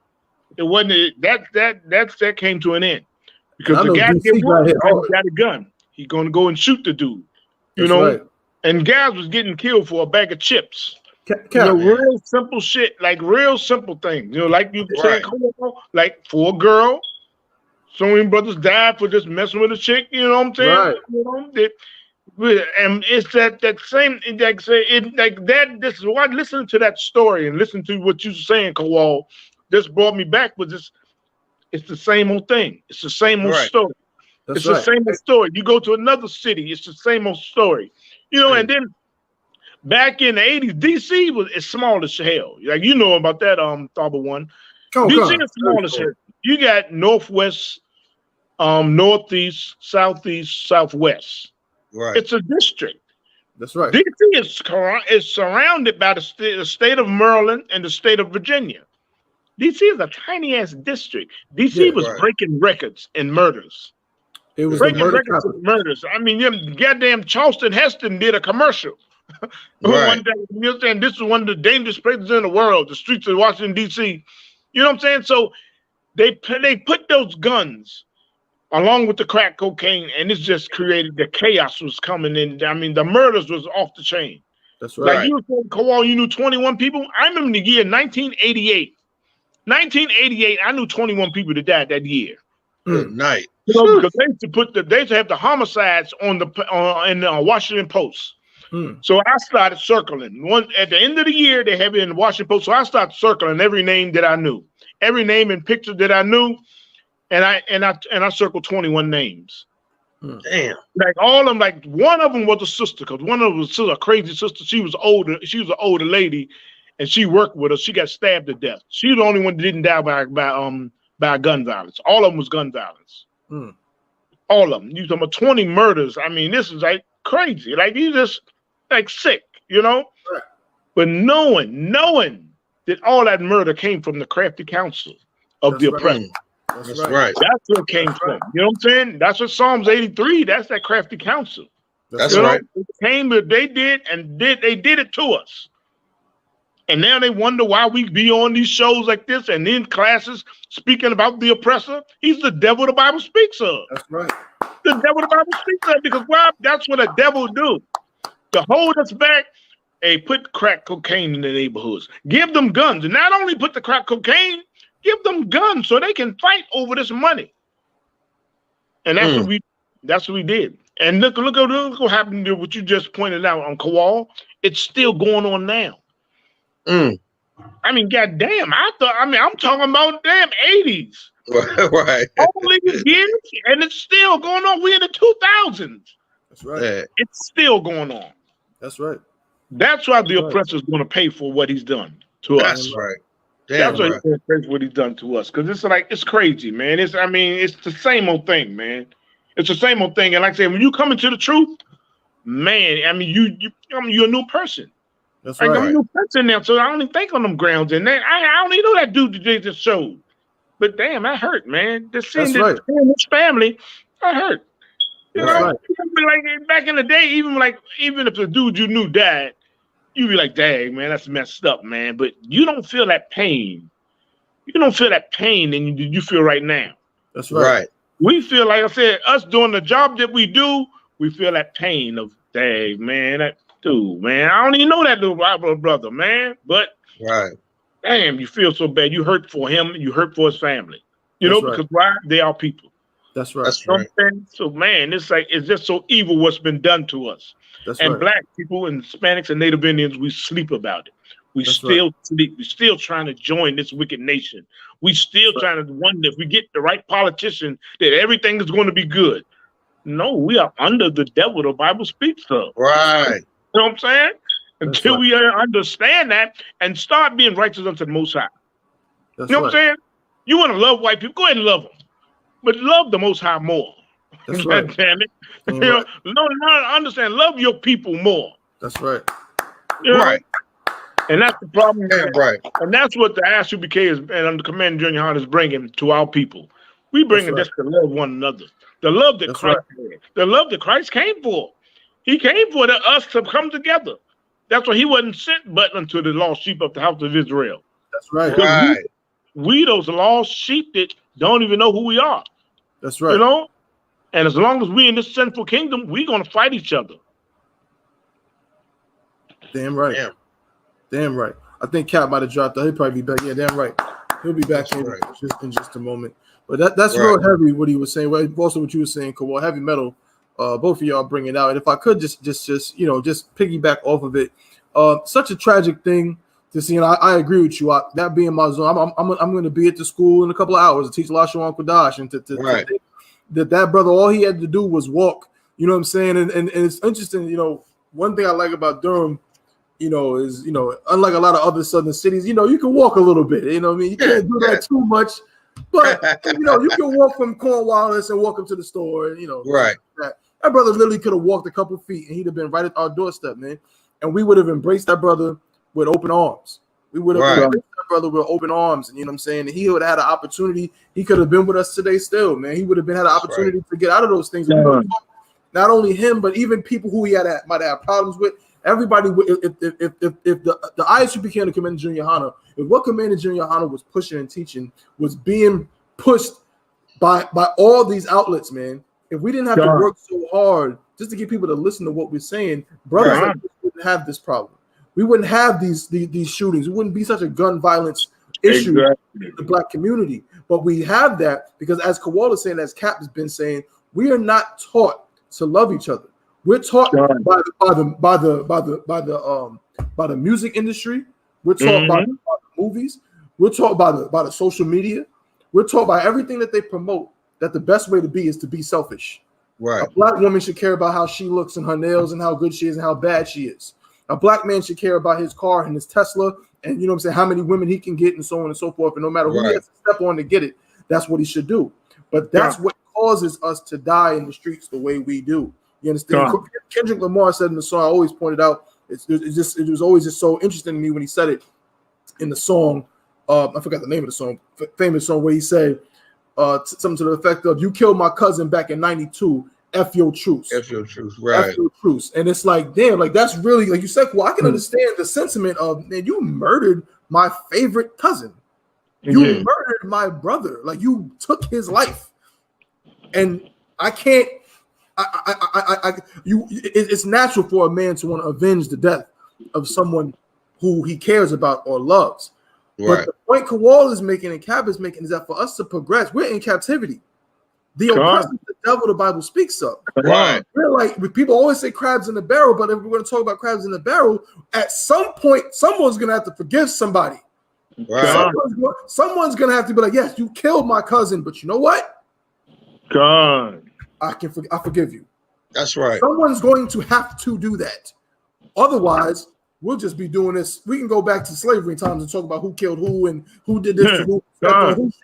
It wasn't that came to an end because the guy got a gun. He's gonna go and shoot the dude, you know. Right. And guys was getting killed for a bag of chips. Real simple shit, like real simple things. You know, like you said, like for a girl. So many brothers died for just messing with a chick. You know what I'm saying?
Right.
You know, and it's that same, like say it like that. This is why listening to that story and listen to what you were saying, Kowal. This brought me back with this. It's the same old thing. It's the same old story. It's the same old story. You go to another city, it's the same old story. You know, and then back in the 80s, DC is small as hell. Like you know about that, Thaba one. DC is small as hell. You got northwest, northeast, southeast, southwest.
Right.
It's a district.
That's right.
DC is surrounded by the state of Maryland and the state of Virginia. DC is a tiny ass district. DC was breaking records in murders.
It was
breaking records in murders. I mean, goddamn Charleston Heston did a commercial. One day, you know what I'm saying? This is one of the dangerous places in the world, the streets of Washington, D.C. You know what I'm saying? So they put those guns along with the crack cocaine, and it's just created the chaos was coming in. I mean, the murders was off the chain.
That's right.
Like you were saying, Kowal, you knew 21 people. I remember the year 1988. 1988, I knew 21 people that died that year.
Good night.
You know, because they used to have the homicides in the Washington Post. So I started circling. At the end of the year, they have it in the Washington Post. So I started circling every name that I knew, every name and picture that I knew, and I circled 21 names.
Damn.
Like all of them, like one of them was a sister, because one of them was a crazy sister. She was older. She was an older lady, and she worked with us. She got stabbed to death. She was the only one that didn't die by gun violence. All of them was gun violence. All of them. You talking about 20 murders? I mean, this is like crazy. Like you just like sick, you know.
Right.
But knowing that all that murder came from the crafty counsel of the oppressor.
That's right.
That's where it came from. You know what I'm saying? That's what Psalms 83. That's that crafty counsel.
That's right.
It came, but they did it to us. And now they wonder why we be on these shows like this and in classes speaking about the oppressor. He's the devil the Bible speaks of.
That's right.
The devil the Bible speaks of, because why? That's what a devil do. To hold us back, hey, put crack cocaine in the neighborhoods. Give them guns. And not only put the crack cocaine, give them guns so they can fight over this money. And that's what we did. And look what happened to what you just pointed out on Kowal. It's still going on now. I mean, goddamn, I'm talking about damn 80s.
Right.
All these years, and it's still going on. We're in the 2000s.
That's right.
It's still going on.
That's right.
That's why the oppressor is going to pay for what he's done to us.
That's right. Damn,
that's why he's going to pay for what he's done to us. Because it's like, it's crazy, man. It's the same old thing, man. It's the same old thing. And like I said, when you come into the truth, man, I mean, you're a new person.
That's right.
I'm a new person now, so I don't even think on them grounds. And I don't even know that dude that they just showed. But damn, that hurt, man. Just seeing this family, that hurt. You know, like back in the day, even if the dude you knew died, you'd be like, dang, man, that's messed up, man. But you don't feel that pain. You don't feel that pain than you feel right now.
That's right.
We feel, like I said, us doing the job that we do, we feel that pain of, dang, man, that dude, man. I don't even know that little brother, man. But damn, you feel so bad. You hurt for him. You hurt for his family. You know, because why? They are people.
That's right.
That's right.
So, man, it's just so evil what's been done to us. And black people and Hispanics and Native Indians, we sleep about it. We still sleep. We're still trying to join this wicked nation. We still trying to wonder if we get the right politician that everything is going to be good. No, we are under the devil. The Bible speaks of.
Right.
You know what I'm saying? Until we understand that and start being righteous unto the Most High. You know what I'm saying? You want to love white people, go ahead and love them, but love the Most High more.
That's right.
Damn it. You know, understand. Love your people more.
That's right.
You know?
Right.
And that's the problem.
Yeah, right.
And that's what the I.S.U.P.K is, and under command of Junior Yohana is bringing to our people. We bringing this to love one another. The love that Christ had. The love that Christ came for. He came for us to come together. That's why he wasn't sent but unto the lost sheep of the house of Israel.
That's right.
Right.
We those lost sheep that don't even know who we are.
That's right.
You know? And as long as we in this sinful kingdom, we're going to fight each other.
Damn right. Damn right. I think Cap might have dropped out. He'll probably be back. Yeah, damn right. He'll be back in just a moment. But that's real heavy what he was saying. Well, also what you were saying, Kowal, heavy metal. Both of y'all bring it out. And if I could just piggyback off of it. Such a tragic thing to see. And I agree with you. That being my zone, I'm going to be at the school in a couple of hours to teach Lashawan Kodash, and to think that brother, all he had to do was walk. You know what I'm saying? And it's interesting. You know, one thing I like about Durham, you know, is, you know, unlike a lot of other southern cities, you know, you can walk a little bit. You know what I mean? You can't do that too much, but you know, you can walk from Cornwallis and walk up to the store. You know,
right?
That brother literally could have walked a couple feet and he'd have been right at our doorstep, man. And we would have embraced that brother with open arms. We would have embraced that brother with open arms, and you know what I'm saying? And he would have had an opportunity. He could have been with us today still, man. He would have had an opportunity to get out of those things. Not only him, but even people who he might have problems with. Everybody, if the I.S.U.P.K and the Commander Junior Yohana, if what Commander Junior Yohana was pushing and teaching was being pushed by all these outlets, man, if we didn't have to work so hard just to get people to listen to what we're saying, brothers like this wouldn't have this problem. We wouldn't have these shootings. It wouldn't be such a gun violence issue in the black community. But we have that because, as Kowal is saying, as Cap has been saying, we are not taught to love each other. We're taught by the music industry. We're taught by the movies. We're taught by the social media. We're taught by everything that they promote that the best way to be is to be selfish.
Right.
A black woman should care about how she looks and her nails and how good she is and how bad she is. A black man should care about his car and his Tesla and, you know what I'm saying, how many women he can get and so on and so forth. And no matter who he has to step on to get it, that's what he should do. But that's what causes us to die in the streets the way we do. You understand? Kendrick Lamar said in the song, I always pointed out, it was always just so interesting to me when he said it in the song. I forgot the name of the song, famous song, where he said something to the effect of, "You killed my cousin back in '92. F your truce.
F your truce, right? F your
truce." And it's like, damn, like that's really, like you said, well, I can understand the sentiment of, man, you murdered my favorite cousin. You murdered my brother. Like, you took his life, and I can't. It's natural for a man to want to avenge the death of someone who he cares about or loves. But the point Kowal is making and Cap is making is that for us to progress, we're in captivity. The oppressor, the devil, the Bible speaks of.
Right.
We're like, people always say crabs in the barrel, but if we're going to talk about crabs in the barrel, at some point, someone's going to have to forgive somebody.
Right.
Someone's going to have to be like, yes, you killed my cousin, but you know what?
God.
I forgive you.
That's right.
Someone's going to have to do that. Otherwise, we'll just be doing this. We can go back to slavery times and talk about who killed who and who did this to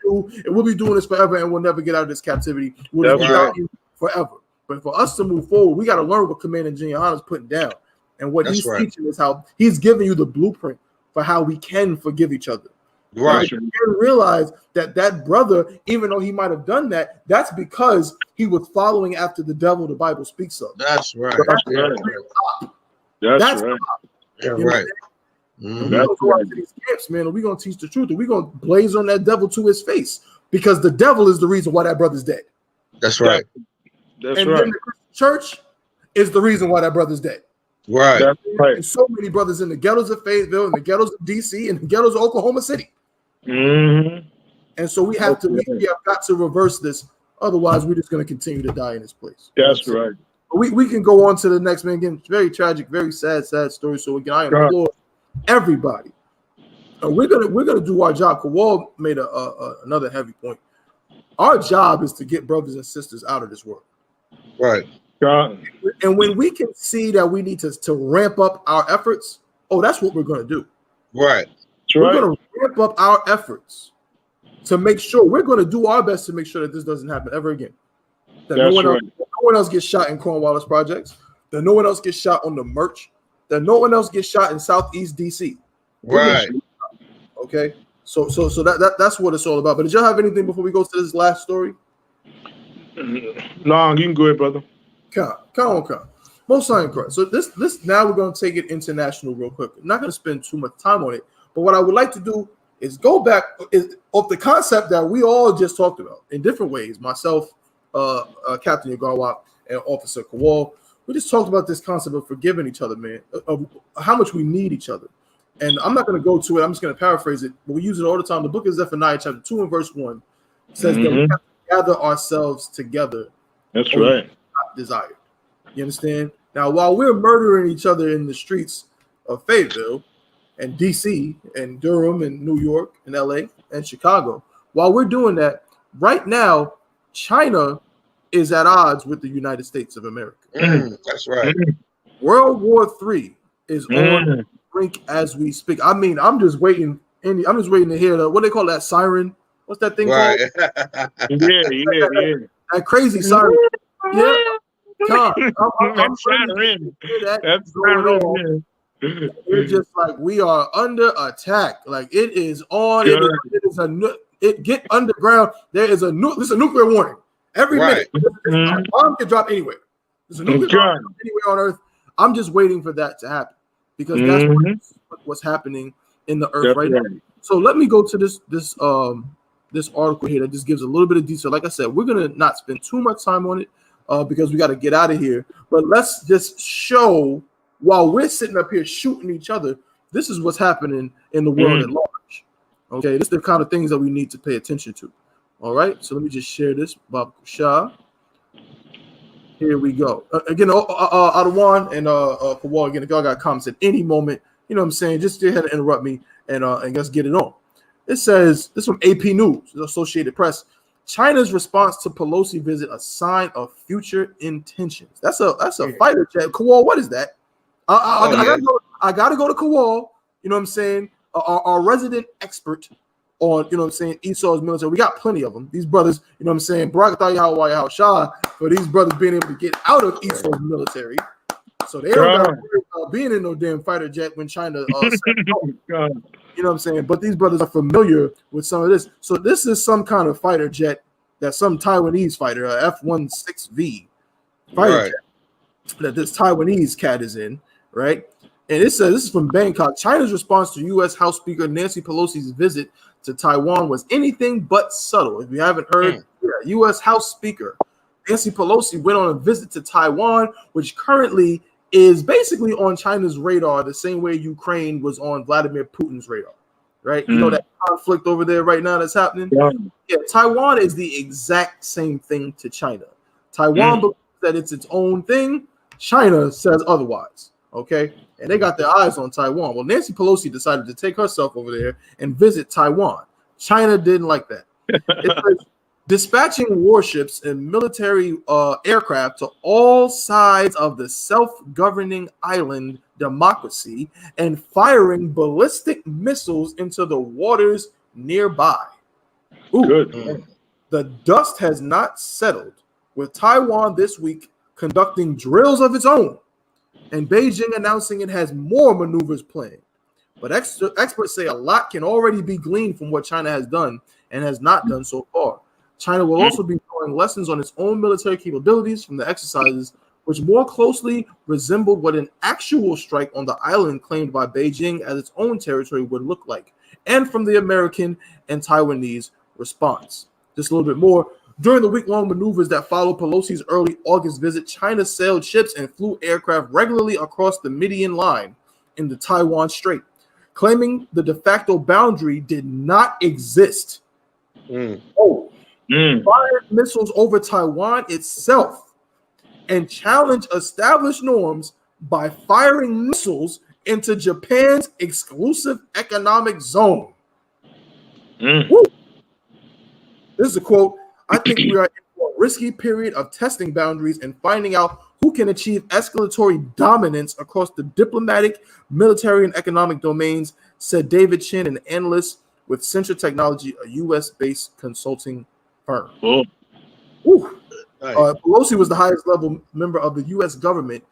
who, and we'll be doing this forever, and we'll never get out of this captivity. We'll be out here forever. But for us to move forward, we got to learn what Commander Junior Yohana is putting down. And what he's teaching is how he's giving you the blueprint for how we can forgive each other.
Right.
You realize that brother, even though he might have done that, that's because he was following after the devil the Bible speaks of.
That's right.
That's right.
Yeah, right.
We're gonna go out to these camps, man, and we're gonna teach the truth, and we're gonna blaze on that devil to his face, because the devil is the reason why that brother's dead.
That's right.
Then the church is the reason why that brother's dead.
Right.
And so many brothers in the ghettos of Fayetteville, in the ghettos of DC, and the ghettos of Oklahoma City. And so we have got to reverse this. Otherwise, we're just going to continue to die in this place.
That's right.
We can go on to the next, man. Again, very tragic, very sad story. So again, I implore everybody. We're gonna do our job. Kowal made another heavy point. Our job is to get brothers and sisters out of this world.
Right.
And when we can see that we need to ramp up our efforts, that's what we're going to do.
Right.
We're going to ramp up our efforts to make sure we're going to do our best to make sure that this doesn't happen ever again. That no one else gets shot in Cornwallis projects. That no one else gets shot on the merch. That no one else gets shot in Southeast DC.
Right.
Okay. So that's what it's all about. But did y'all have anything before we go to this last story?
No, you can go ahead, brother.
Come. Most sign correct. So this now we're going to take it international real quick. I'm not going to spend too much time on it. But what I would like to do is go back of the concept that we all just talked about in different ways. Myself, Captain Yagarwap, and Officer Kowal. We just talked about this concept of forgiving each other, man, of how much we need each other. And I'm not going to go to it. I'm just going to paraphrase it. But we use it all the time. The book of Zephaniah, chapter 2 and verse 1, says that we have to gather ourselves together.
That's right.
Desired. You understand? Now, while we're murdering each other in the streets of Fayetteville and DC and Durham and New York and LA and Chicago, while we're doing that, right now, China is at odds with the United States of America.
That's right.
World War III is on the brink as we speak. I mean, I'm just waiting. I'm just waiting to hear what they call that siren. What's that thing called?
Yeah.
That crazy siren. Yeah. I'm
That's
going on. We're just like, we are under attack. Like, it is on. Get underground. There's a nuclear warning every minute. A bomb can drop anywhere. There's a nuclear bomb anywhere on Earth. I'm just waiting for that to happen because that's what's happening in the Earth now. So let me go to this article here that just gives a little bit of detail. Like I said, we're gonna not spend too much time on it because we got to get out of here. But let's just show while we're sitting up here shooting each other, this is what's happening in the world at large. Okay, this is the kind of things that we need to pay attention to. All right, so let me just share this. Bob Shah. Here we go. Again, Adawan and Kowal, again, if y'all got comments at any moment, you know what I'm saying, just go ahead and interrupt me and let's get it on. It says, this is from AP News, the Associated Press. China's response to Pelosi visit a sign of future intentions. That's a fighter jet. Kowal, what is that? I gotta go to Kowal, you know what I'm saying? Our resident expert on, you know what I'm saying, Esau's military. We got plenty of them. These brothers, you know what I'm saying, Barakatah Yahweh Shah, for these brothers being able to get out of Esau's military. So they don't got to worry about being in no damn fighter jet when China you know what I'm saying? But these brothers are familiar with some of this. So this is some kind of fighter jet that some Taiwanese fighter, F-16V fighter jet that this Taiwanese cat is in, right? And it says, this is from Bangkok. China's response to U.S. House Speaker Nancy Pelosi's visit to Taiwan was anything but subtle. If you haven't heard, U.S. House Speaker Nancy Pelosi went on a visit to Taiwan, which currently is basically on China's radar the same way Ukraine was on Vladimir Putin's radar, right? You know that conflict over there right now that's happening? Yeah, Taiwan is the exact same thing to China. Taiwan believes that it's its own thing. China says otherwise, okay? And they got their eyes on Taiwan. Well, Nancy Pelosi decided to take herself over there and visit Taiwan. China didn't like that. It says, dispatching warships and military aircraft to all sides of the self-governing island democracy and firing ballistic missiles into the waters nearby. The dust has not settled, with Taiwan this week conducting drills of its own and Beijing announcing it has more maneuvers planned. But experts say a lot can already be gleaned from what China has done and has not done so far. China will also be drawing lessons on its own military capabilities from the exercises, which more closely resembled what an actual strike on the island claimed by Beijing as its own territory would look like, and from the American and Taiwanese response. Just a little bit more. During the week-long maneuvers that followed Pelosi's early August visit, China sailed ships and flew aircraft regularly across the median line in the Taiwan Strait, claiming the de facto boundary did not exist. Fired missiles over Taiwan itself and challenged established norms by firing missiles into Japan's exclusive economic zone. This is a quote. I think we are in for a risky period of testing boundaries and finding out who can achieve escalatory dominance across the diplomatic, military, and economic domains, said David Chin, an analyst with Central Technology, a U.S.-based consulting firm. Pelosi was the highest level member of the U.S. government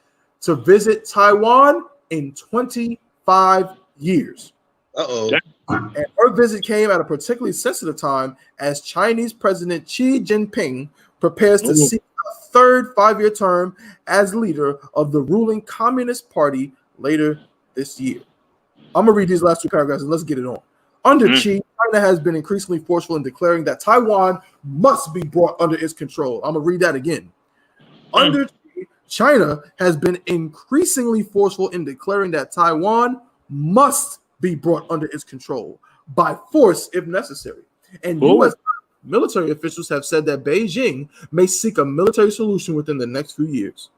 to visit Taiwan in 25 years. And her visit came at a particularly sensitive time as Chinese President Xi Jinping prepares to seek a third 5-year term as leader of the ruling Communist Party later this year. I'm going to read these last 2 paragraphs and let's get it on. Under Xi, China has been increasingly forceful in declaring that Taiwan must be brought under its control. I'm going to read that again. Under Xi, China has been increasingly forceful in declaring that Taiwan must be brought under its control by force if necessary. And U.S. military officials have said that Beijing may seek a military solution within the next few years.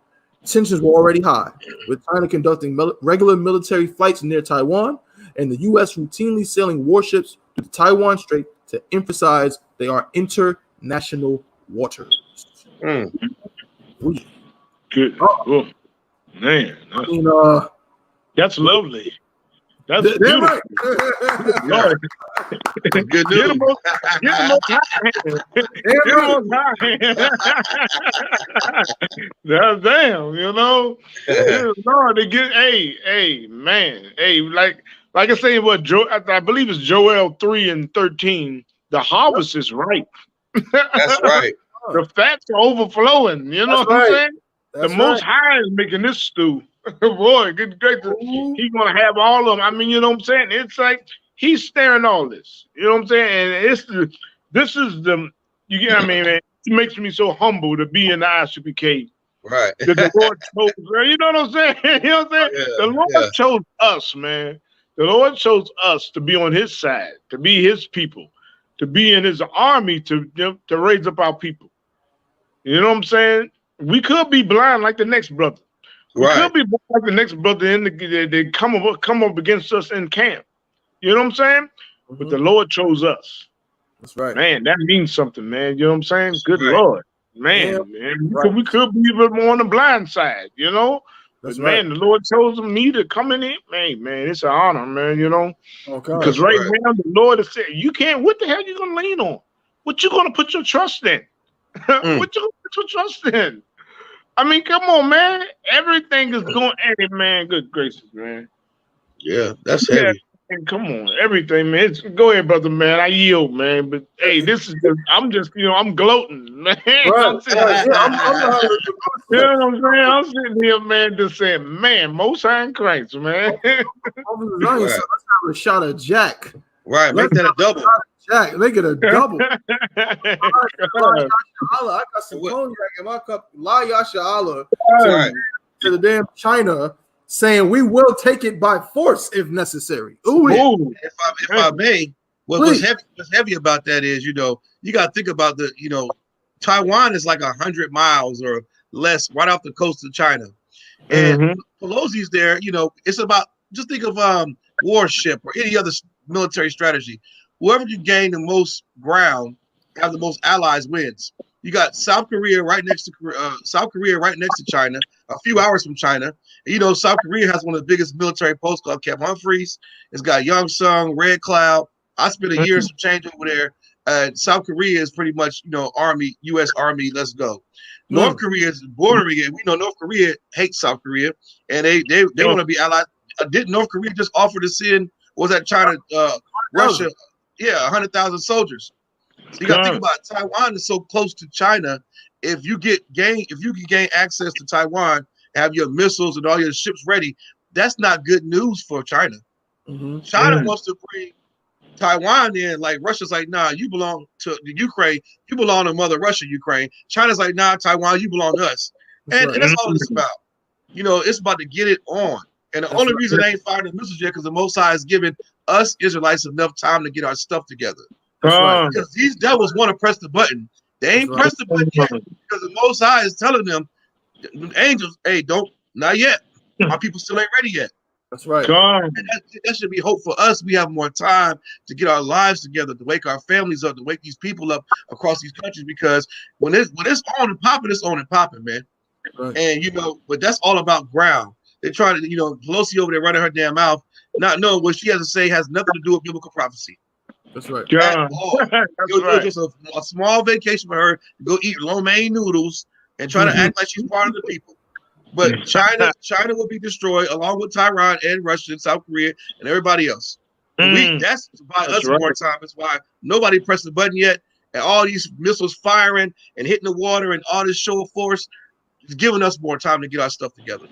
Tensions were already high, with China conducting regular military flights near Taiwan and the U.S. routinely sailing warships to the Taiwan Strait to emphasize they are international waters.
Good. Oh, man. That's lovely. That's beautiful.
Right. Good news.
Get him on damn, you know. Lord, they get man. Like I say, I believe it's Joel 3:13. The harvest is ripe.
That's right.
The fats are overflowing. You know what I'm saying? The Most High is making this stew. Boy, good great. He's gonna have all of them. I mean, you know what I'm saying? It's like he's staring all this. You know what I'm saying? And this is the you get. I mean, man, it makes me so humble to be in the I.S.U.P.K.
Right.
That the Lord chose. You know what I'm saying? You know what I'm saying? The Lord chose us, man. The Lord chose us to be on His side, to be His people, to be in His army, to raise up our people. You know what I'm saying? We could be blind like the next brother. We could be like the next brother they come up against us in camp. You know what I'm saying? But the Lord chose us.
That's right.
Man, that means something, man. You know what I'm saying? Good Lord. Man. We could be a bit more on the blind side, you know? But man, the Lord chose me to come in here. Man, it's an honor, man, you know? Because right now the Lord has said, you can't, what the hell you gonna lean on? What you gonna put your trust in? What you gonna put your trust in? I mean, come on, man. Everything is going at it, man. Good gracious, man.
Yeah, that's heavy.
And come on, everything, man. Go ahead, brother, man. I yield, man. But hey, this is I'm just, I'm gloating, man.
Right.
You know what I'm saying? I'm sitting here, man, just saying, man, Most High in Christ, man.
Let's have a shot of Jack.
Right, make that a double.
Jack, make it a double. I got some cognac in my cup. La Yasha Allah to the damn China, saying we will take it by force if necessary.
If I may, what's heavy about that is, you got to think about Taiwan is like 100 miles or less right off the coast of China, and Pelosi's there. It's about, just think of warship or any other military strategy. Whoever can gain the most ground, have the most allies, wins. You got South Korea right next to China, a few hours from China. And, South Korea has one of the biggest military posts called Camp Humphreys. It's got Youngsung, Red Cloud. I spent a year some change over there. South Korea is pretty much, Army, U.S. Army. Let's go. North Korea is bordering it. We know North Korea hates South Korea, and they want to be allied. Didn't North Korea just offer to send? Was that China, Russia? Yeah, 100,000 soldiers. So you got to think about it. Taiwan is so close to China. If you can gain access to Taiwan, have your missiles and all your ships ready, that's not good news for China. China wants to bring Taiwan in, like Russia's like, nah, you belong to the Ukraine. You belong to Mother Russia, Ukraine. China's like, nah, Taiwan, you belong to us. And that's all it's about. It's about to get it on. And the only reason they ain't firing the missiles yet because the Most High is giving us Israelites enough time to get our stuff together. Because these devils want to press the button. They ain't pressed the button yet because the Most High is telling them, angels, hey, not yet. My people still ain't ready yet.
That's right.
That should be hope for us. We have more time to get our lives together, to wake our families up, to wake these people up across these countries. Because when it's on and popping, it's on and popping, man. Right. And but that's all about ground. They try to, Pelosi over there running her damn mouth, not knowing what she has to say has nothing to do with biblical prophecy.
That's right.
At all. It was just a small vacation for her to go eat lo mein noodles and try to act like she's part of the people. But China will be destroyed along with Taiwan and Russia and South Korea and everybody else. That's why us more time. It's why nobody pressed the button yet, and all these missiles firing and hitting the water and all this show of force is giving us more time to get our stuff together.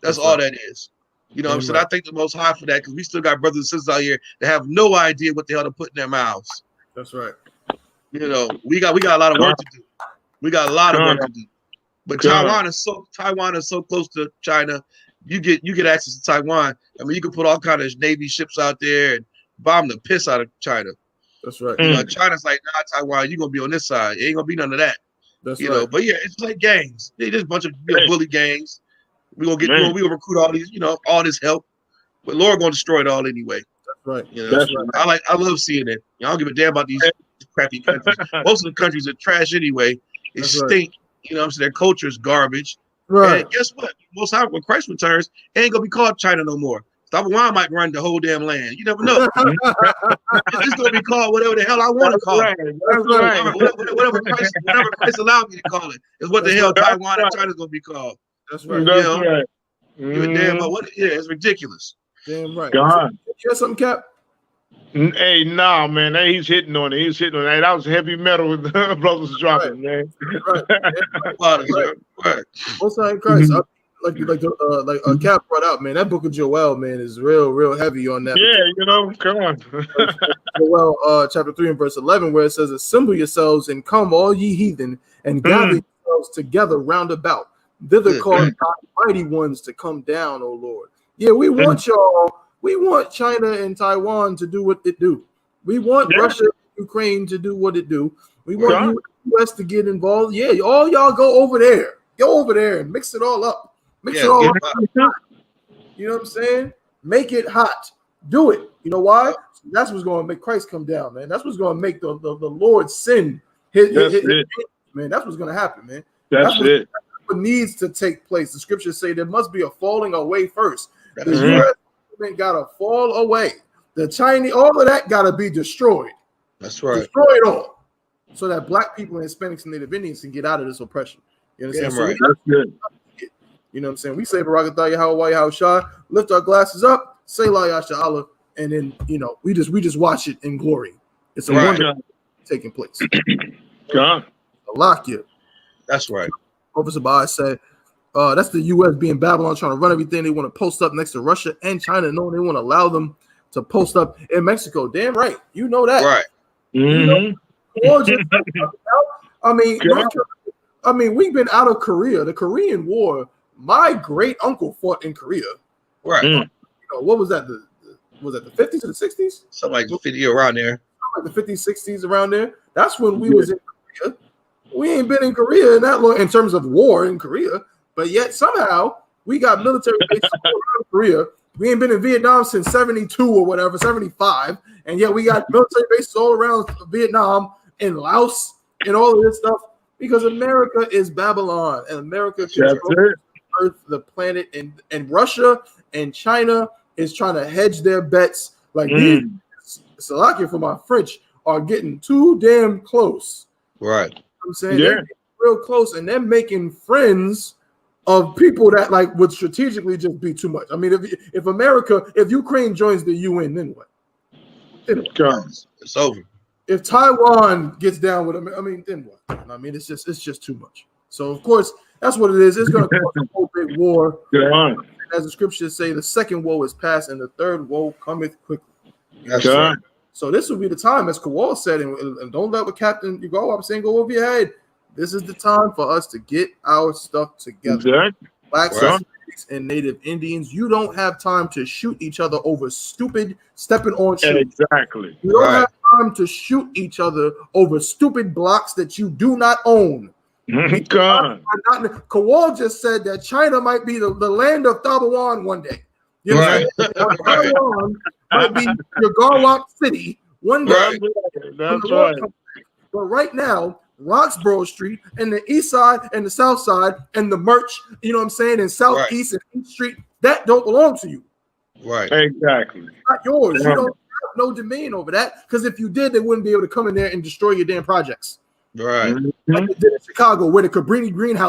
That's all that is. What I'm saying? I thank the Most High for that, because we still got brothers and sisters out here that have no idea what the hell to put in their mouths.
That's right.
We got a lot of work to do. We got a lot of work to do. But Taiwan is so close to China. You get access to Taiwan. I mean, you can put all kind of Navy ships out there and bomb the piss out of China.
That's right.
China's like, nah, Taiwan, you're gonna be on this side. It ain't gonna be none of that.
That's right.
But yeah, it's like gangs. They just a bunch of bully gangs. We gonna recruit all these, all this help. But Lord gonna destroy it all anyway.
That's right.
That's right. I love seeing it. I don't give a damn about these crappy countries. Most of the countries are trash anyway. They stink. Their culture is garbage. Right. And guess what? Most time when Christ returns, it ain't gonna be called China no more. Taiwan might run the whole damn land. You never know. It's gonna be called whatever the hell I want to call it. Whatever Christ allowed me to call it is what the hell Taiwan and China's gonna be called.
That's right.
Give a damn about what? Yeah, it's ridiculous.
Damn right.
God.
You got something, Cap?
Hey, nah, man. He's hitting on it. Hey, that was heavy metal with the brothers dropping, man.
Right. Most High in Christ. Like Cap brought out, man. That book of Joel, man, is real heavy on that.
Yeah, come on.
Joel, chapter 3 and verse 11, where it says, "Assemble yourselves and come, all ye heathen, and gather yourselves together round about. Thither cause thy mighty ones to come down, O Lord." Yeah, we want y'all. We want China and Taiwan to do what it do. We want Russia and Ukraine to do what it do. We want U.S. to get involved. Yeah, all y'all go over there. Go over there and mix it all up. Mix it all up. You know what I'm saying? Make it hot. Do it. You know why? That's what's going to make Christ come down, man. That's what's going to make the Lord sin. Man, that's what's going to happen, man.
That's
what needs to take place. The scriptures say there must be a falling away first. The U.S. gotta fall away. The Chinese, all of that gotta be destroyed.
That's right.
Destroy it all, so that black people and Hispanics and Native Indians can get out of this oppression. You understand?
Yeah, right.
That's good. You know what I'm saying? We say Barakatah Yahweh Yahushua, lift our glasses up, say La Yashala, and then we just watch it in glory. It's a wonder taking place.
God.
Lock you.
That's right.
Officer Baez said, that's the U.S. being Babylon, trying to run everything. They want to post up next to Russia and China, knowing they want to allow them to post up in Mexico. Damn right. You know that.
Right.
I mean, we've been out of Korea. The Korean War, my great uncle fought in Korea.
Right.
What was that? Was that the 50s or the 60s?
Something like 50 around there.
Like the 50s, 60s around there. That's when we was in Korea. We ain't been in Korea in that long in terms of war in Korea. But yet somehow we got military bases all around Korea. We ain't been in Vietnam since 72 or whatever, 75. And yet we got military bases all around Vietnam and Laos and all of this stuff because America is Babylon and America controls the earth, the planet, and Russia and China is trying to hedge their bets. Like these, Salakia for my French, are getting too damn close.
Right.
You know what I'm saying? They're getting real close and they're making friends of people that would strategically just be too much. I mean, if Ukraine joins the UN, then what?
It's over.
If Taiwan gets down with them, I mean, then what? I mean, it's just too much. So of course, that's what it is. It's going to cause a whole big war. As the scriptures say, the second woe is past, and the third woe cometh quickly.
Right.
So this will be the time, as Kowal said, and don't let what Captain you go. I'm saying go over your head. This is the time for us to get our stuff together. Blacks and Native Indians, you don't have time to shoot each other over stupid stepping on shit.
Exactly.
You don't have time to shoot each other over stupid blocks that you do not own. Kowal just said that China might be the land of Taiwan one day. You know, Taiwan might be your Garlock City one day.
That's right.
But right now, Roxborough Street and the east side and the south side and the merch, you know what I'm saying, and southeast and east street, that don't belong to you.
Right.
Exactly.
It's not yours. You don't have no domain over that, because if you did, they wouldn't be able to come in there and destroy your damn projects.
Right.
Like they did in Chicago, where the Cabrini Greenhouse